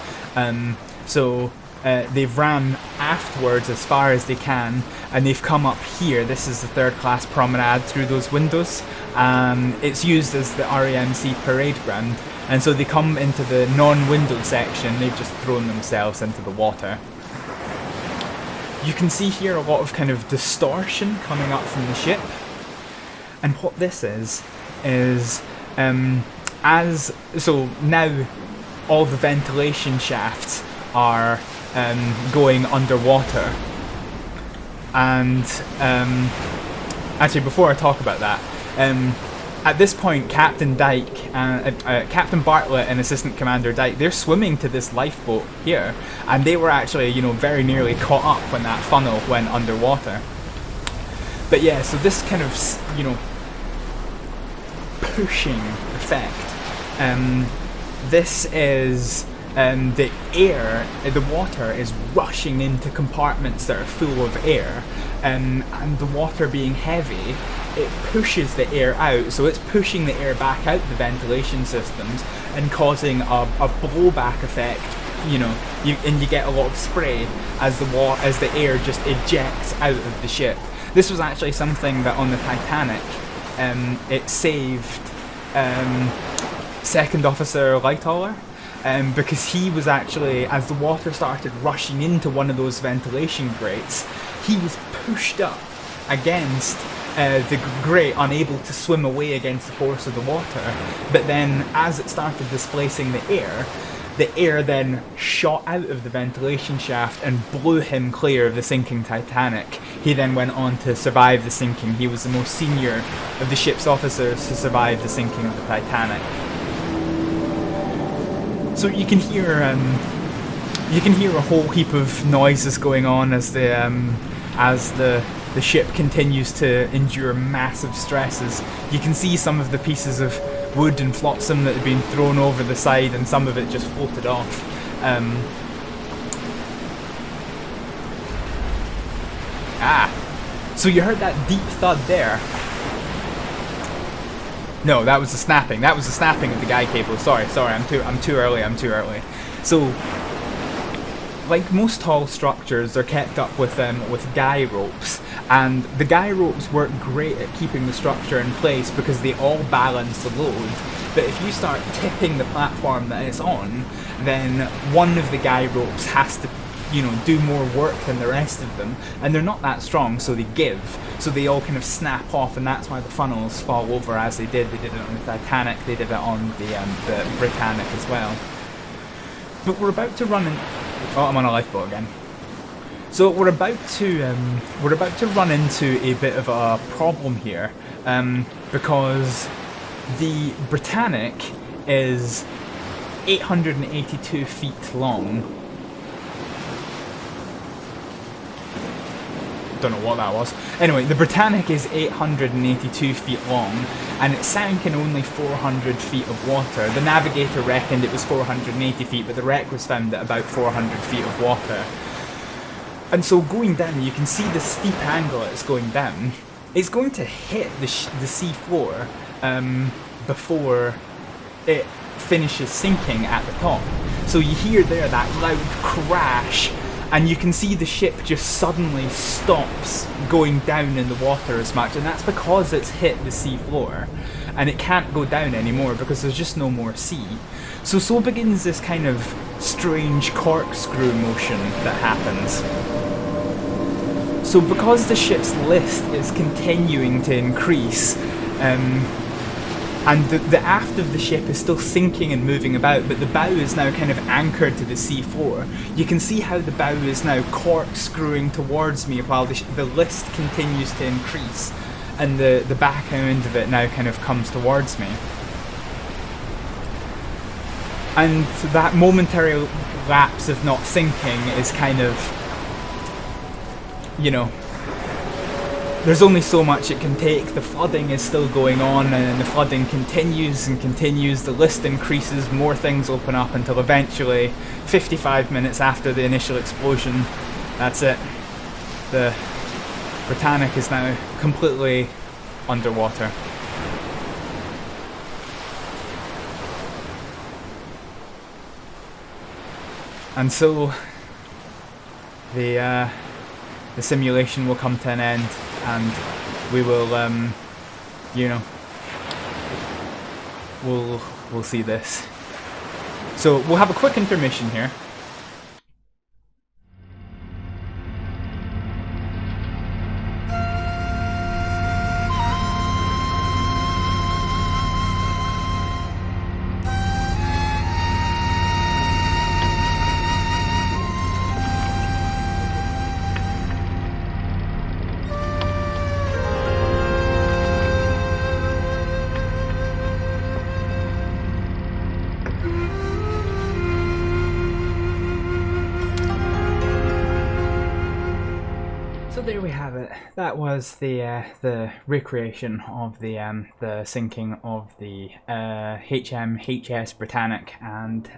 so they've ran aftwards as far as they can, and they've come up here. This is the third class promenade through those windows. It's used as the RAMC parade ground, and so they come into the non-windowed section. They've just thrown themselves into the water. You can see here a lot of kind of distortion coming up from the ship, and what this is so now all the ventilation shafts are going underwater, and actually before I talk about that, at this point, Captain Dyke, Captain Bartlett and Assistant Commander Dyke, they're swimming to this lifeboat here, and they were actually, you know, very nearly caught up when that funnel went underwater. But yeah, so this kind of, you know, pushing effect. This is the air, the water is rushing into compartments that are full of air, and the water being heavy, it pushes the air out, so it's pushing the air back out the ventilation systems and causing a blowback effect, you know, and you get a lot of spray as the air just ejects out of the ship. This was actually something that on the Titanic, it saved Second Officer Lightoller, because he was actually, as the water started rushing into one of those ventilation grates, he was pushed up against the grate, unable to swim away against the force of the water. But then as it started displacing the air then shot out of the ventilation shaft and blew him clear of the sinking Titanic. He then went on to survive the sinking. He was the most senior of the ship's officers to survive the sinking of the Titanic. So you can hear a whole heap of noises going on as the ship continues to endure massive stresses. You can see some of the pieces of wood and flotsam that had been thrown over the side, and some of it just floated off. So you heard that deep thud there. No, that was the snapping. That was the snapping of the guy cable. Sorry, I'm too early. So, like most tall structures, they're kept up with guy ropes, and the guy ropes work great at keeping the structure in place because they all balance the load. But if you start tipping the platform that it's on, then one of the guy ropes has to, you know, do more work than the rest of them, and they're not that strong, so they give. So they all kind of snap off, and that's why the funnels fall over as they did. They did it on the Titanic, they did it on the Britannic as well. But we're about to run in... Oh, I'm on a lifeboat again. So we're about to run into a bit of a problem here, because the Britannic is 882 feet long. Don't know what that was. Anyway, the Britannic is 882 feet long, and it sank in only 400 feet of water. The navigator reckoned it was 480 feet, but the wreck was found at about 400 feet of water. And so going down, you can see the steep angle it's going down. It's going to hit the sea floor before it finishes sinking at the top. So you hear there that loud crash, and you can see the ship just suddenly stops going down in the water as much, and that's because it's hit the sea floor, and it can't go down anymore because there's just no more sea. So begins this kind of strange corkscrew motion that happens. So because the ship's list is continuing to increase, and the aft of the ship is still sinking and moving about, but the bow is now kind of anchored to the sea floor. You can see how the bow is now corkscrewing towards me while the list continues to increase, and the back end of it now kind of comes towards me. And that momentary lapse of not sinking is kind of, you know, there's only so much it can take. The flooding is still going on, and the flooding continues and continues. The list increases, more things open up, until eventually, 55 minutes after the initial explosion, that's it. The Britannic is now completely underwater. And so the simulation will come to an end, and we will, you know, we'll see this. So we'll have a quick intermission here. there we have it. That was the recreation of the sinking of the HMHS Britannic, and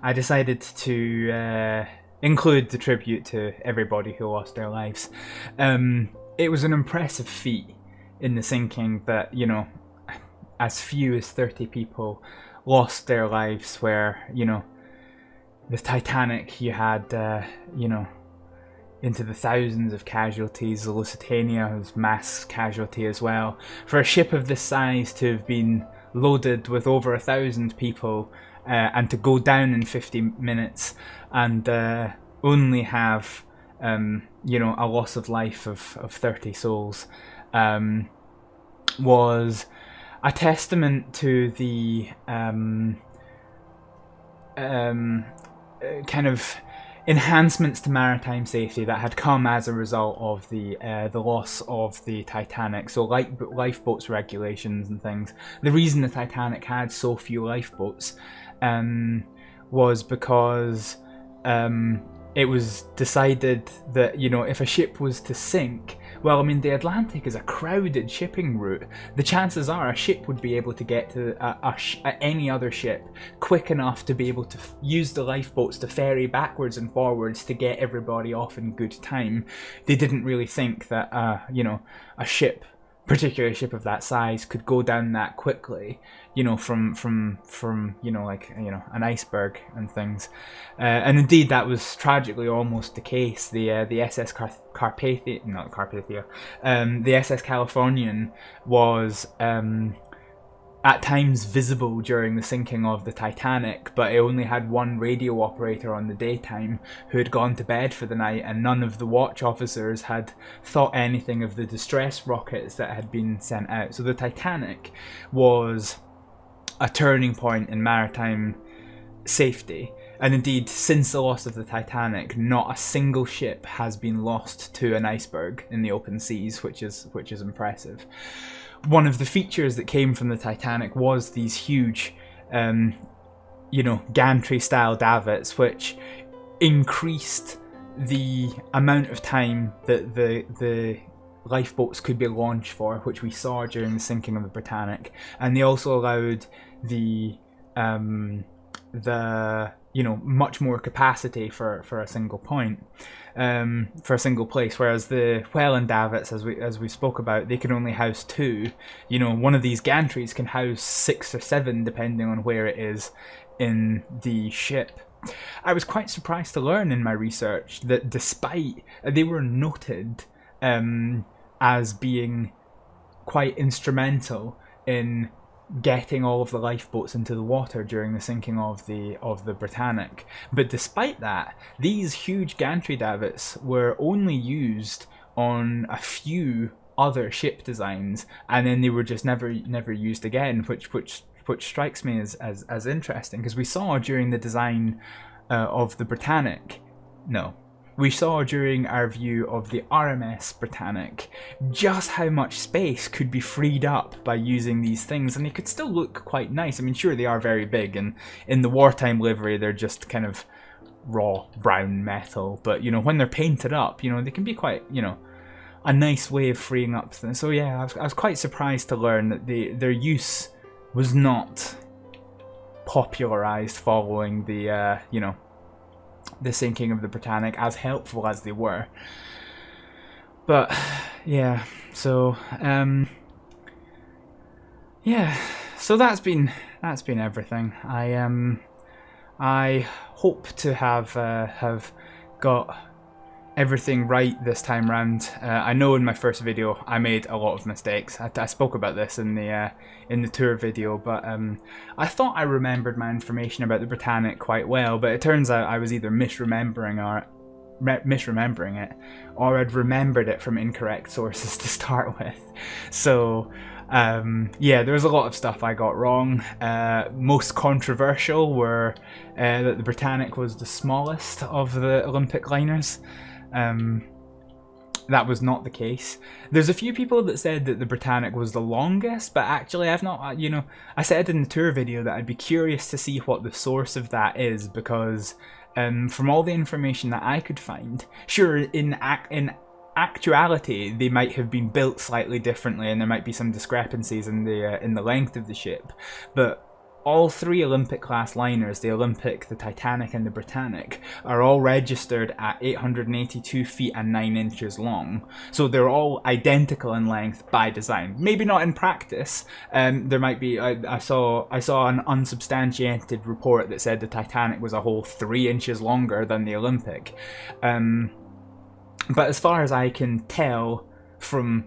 I decided to include the tribute to everybody who lost their lives. It was an impressive feat in the sinking that, you know, as few as 30 people lost their lives, where, you know, the Titanic, you had, you know, into the thousands of casualties. The Lusitania was mass casualty as well. For a ship of this size to have been loaded with over 1,000 people and to go down in 50 minutes and only have, you know, a loss of life of 30 souls was a testament to the kind of enhancements to maritime safety that had come as a result of the loss of the Titanic. So lifeboats regulations and things. The reason the Titanic had so few lifeboats was because it was decided that, you know, if a ship was to sink, well, I mean, the Atlantic is a crowded shipping route. The chances are a ship would be able to get to any other ship quick enough to be able to use the lifeboats to ferry backwards and forwards to get everybody off in good time. They didn't really think that, you know, a ship, particularly a ship of that size, could go down that quickly, you know, from you know, like, you know, an iceberg and things. And indeed that was tragically almost the case. The SS Carpathia, not Carpathia, the SS Californian was at times visible during the sinking of the Titanic, but it only had one radio operator on the daytime who had gone to bed for the night, and none of the watch officers had thought anything of the distress rockets that had been sent out. So the Titanic was a turning point in maritime safety. And indeed, since the loss of the Titanic, not a single ship has been lost to an iceberg in the open seas, which is impressive. One of the features that came from the Titanic was these huge, you know, gantry-style davits, which increased the amount of time that the lifeboats could be launched for, which we saw during the sinking of the Britannic, and they also allowed the you know, much more capacity for a single point, for a single place, whereas the Welland davits, as we spoke about, they can only house 2. You know, one of these gantries can house 6 or 7 depending on where it is in the ship. I was quite surprised to learn in my research that despite they were noted as being quite instrumental in getting all of the lifeboats into the water during the sinking of the Britannic, but despite that, these huge gantry davits were only used on a few other ship designs, and then they were just never used again, which strikes me as interesting, because we saw during the design of the Britannic, we saw during our view of the RMS Britannic just how much space could be freed up by using these things, and they could still look quite nice. I mean, sure, they are very big, and in the wartime livery they're just kind of raw brown metal, but, you know, when they're painted up, you know, they can be quite, you know, a nice way of freeing up things. So yeah, I was quite surprised to learn that their use was not popularized following the you know, the sinking of the Britannic, as helpful as they were. But yeah, so yeah, so that's been everything. I hope to have got everything right this time round. I know in my first video I made a lot of mistakes. I spoke about this in the tour video, but I thought I remembered my information about the Britannic quite well, but it turns out I was either misremembering it, or I'd remembered it from incorrect sources to start with. So yeah, there was a lot of stuff I got wrong. Most controversial were that the Britannic was the smallest of the Olympic liners. That was not the case. There's a few people that said that the Britannic was the longest, but actually I've not, you know, I said in the tour video that I'd be curious to see what the source of that is, because from all the information that I could find, sure, in actuality, they might have been built slightly differently, and there might be some discrepancies in the length of the ship, but all three Olympic-class liners, the Olympic, the Titanic, and the Britannic, are all registered at 882 feet and 9 inches long. So they're all identical in length by design. Maybe not in practice. There might be. I saw an unsubstantiated report that said the Titanic was a whole 3 inches longer than the Olympic. But as far as I can tell from,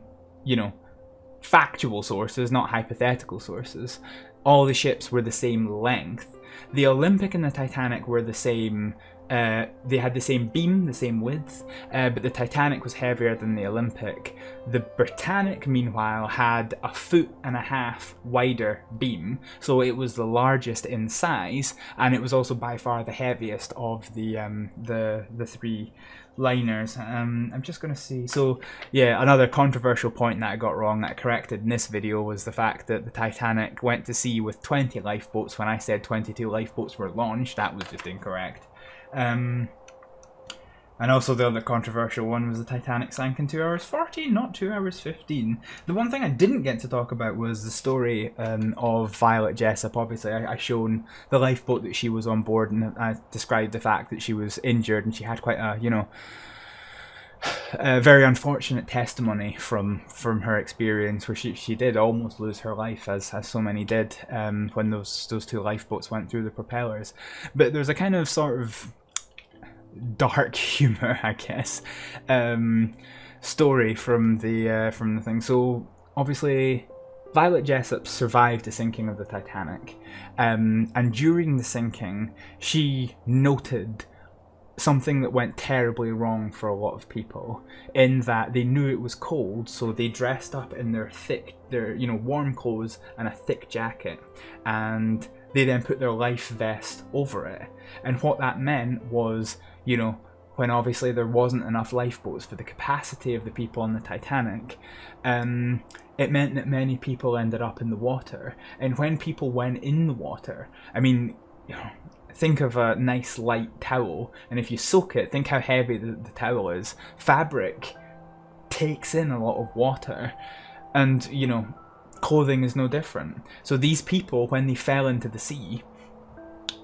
factual sources, not hypothetical sources, all the ships were the same length. The Olympic and the Titanic were the same. They had the same beam, the same width, but the Titanic was heavier than the Olympic. The Britannic, meanwhile, had a 1.5 feet wider beam, so it was the largest in size, and it was also by far the heaviest of the three liners. I'm just going to see. So yeah, another controversial point that I got wrong that I corrected in this video was the fact that the Titanic went to sea with 20 lifeboats when I said 22 lifeboats were launched. That was just incorrect. And also the other controversial one was the Titanic sank in 2 hours 14, not 2 hours 15. The one thing I didn't get to talk about was the story of Violet Jessop. Obviously, I shown the lifeboat that she was on board, and I described the fact that she was injured and she had quite a very unfortunate testimony from her experience, where she did almost lose her life, as so many did when those two lifeboats went through the propellers. But there's a kind of sort of dark humor, I guess, story from the thing. So obviously, Violet Jessop survived the sinking of the Titanic, and during the sinking, she noted something that went terribly wrong for a lot of people, in that they knew it was cold, so they dressed up in their warm clothes and a thick jacket, and they then put their life vest over it. And what that meant was, when obviously there wasn't enough lifeboats for the capacity of the people on the Titanic, it meant that many people ended up in the water. And when people went in the water, think of a nice light towel, and if you soak it, think how heavy the towel is. Fabric takes in a lot of water, and clothing is no different. So these people, when they fell into the sea,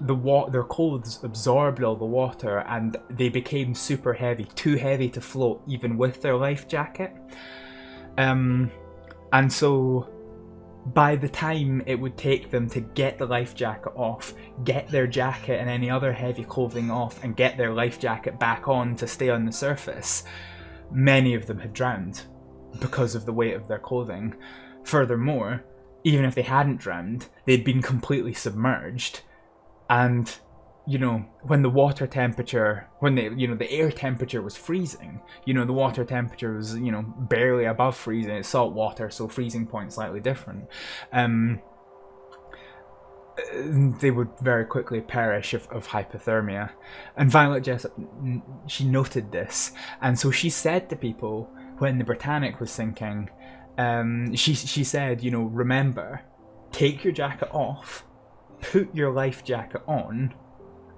their clothes absorbed all the water, and they became super heavy, too heavy to float even with their life jacket. And so by the time it would take them to get the life jacket off, get their jacket and any other heavy clothing off, and get their life jacket back on to stay on the surface, many of them had drowned because of the weight of their clothing. Furthermore, even if they hadn't drowned, they'd been completely submerged. And when the water temperature, the air temperature was freezing, the water temperature was, barely above freezing. It's salt water, so freezing point slightly different. They would very quickly perish of hypothermia. And Violet Jessop, she noted this, and so she said to people when the Britannic was sinking, she said, remember, take your jacket off, put your life jacket on,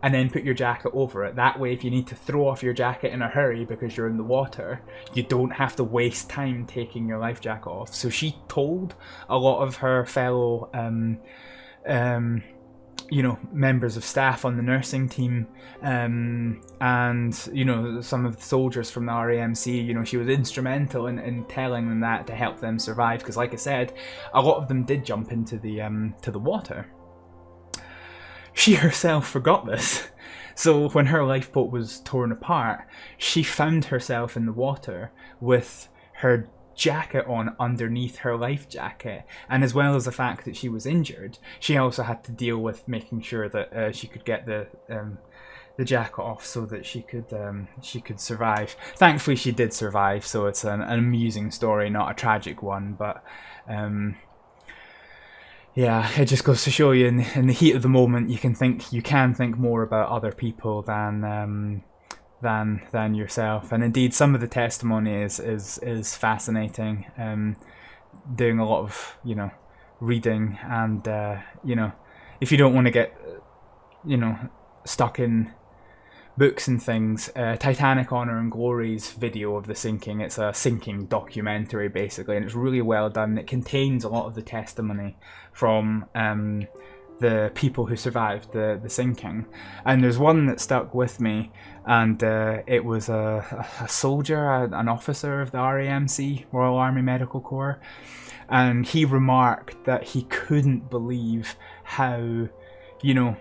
and then put your jacket over it. That way, if you need to throw off your jacket in a hurry because you're in the water, you don't have to waste time taking your life jacket off. So she told a lot of her fellow members of staff on the nursing team, and some of the soldiers from the RAMC, she was instrumental in telling them that, to help them survive, because like I said, a lot of them did jump into the water. She herself forgot this, so when her lifeboat was torn apart, she found herself in the water with her jacket on underneath her life jacket, and as well as the fact that she was injured, she also had to deal with making sure that she could get the jacket off so that she could survive. Thankfully, she did survive, so it's an amusing story, not a tragic one. But yeah, it just goes to show you, in the heat of the moment, you can think more about other people than yourself. And indeed, some of the testimony is fascinating. Doing a lot of reading, and if you don't want to get stuck in books and things, Titanic Honor and Glory's video of the sinking. It's a sinking documentary basically, and it's really well done. It contains a lot of the testimony from the people who survived the sinking, and there's one that stuck with me, and it was a soldier, an officer of the RAMC, Royal Army Medical Corps, and he remarked that he couldn't believe how, you know,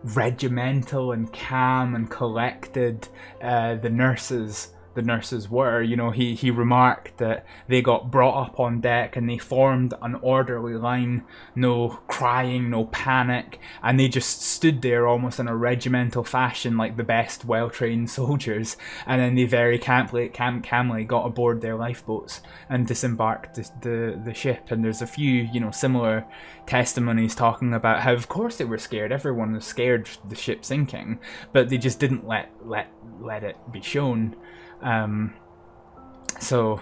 regimental and calm and collected the nurses were. You know, he remarked that they got brought up on deck and they formed an orderly line, no crying, no panic, and they just stood there almost in a regimental fashion like the best well-trained soldiers, and then they very calmly got aboard their lifeboats and disembarked the ship. And there's a few, you know, similar testimonies talking about how of course they were scared, everyone was scared of the ship sinking, but they just didn't let it be shown. So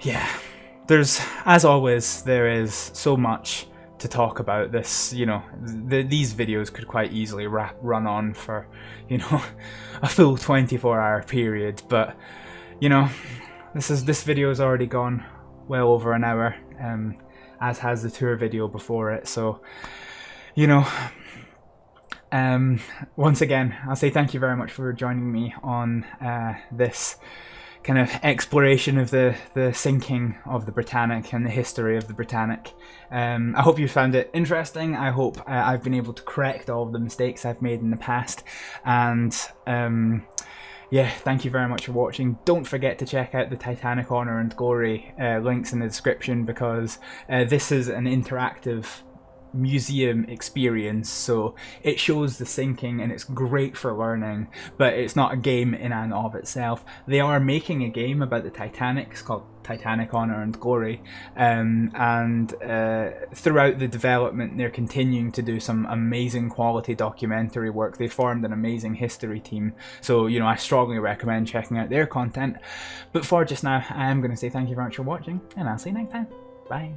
yeah, there's, as always, there is so much to talk about this. You know, these videos could quite easily run on for, you know, a full 24-hour period, but you know, this video has already gone well over an hour, as has the tour video before it, so you know, once again, I'll say thank you very much for joining me on this kind of exploration of the sinking of the Britannic and the history of the Britannic. I hope you found it interesting. I hope I've been able to correct all of the mistakes I've made in the past, and yeah, thank you very much for watching. Don't forget to check out the Titanic Honor and Glory links in the description, because this is an interactive museum experience, so it shows the sinking and it's great for learning, but it's not a game in and of itself. They are making a game about the Titanic. It's called Titanic Honor and Glory, and throughout the development they're continuing to do some amazing quality documentary work. They formed an amazing history team, so you know, I strongly recommend checking out their content. But for just now, I am going to say thank you very much for watching, and I'll see you next time. Bye.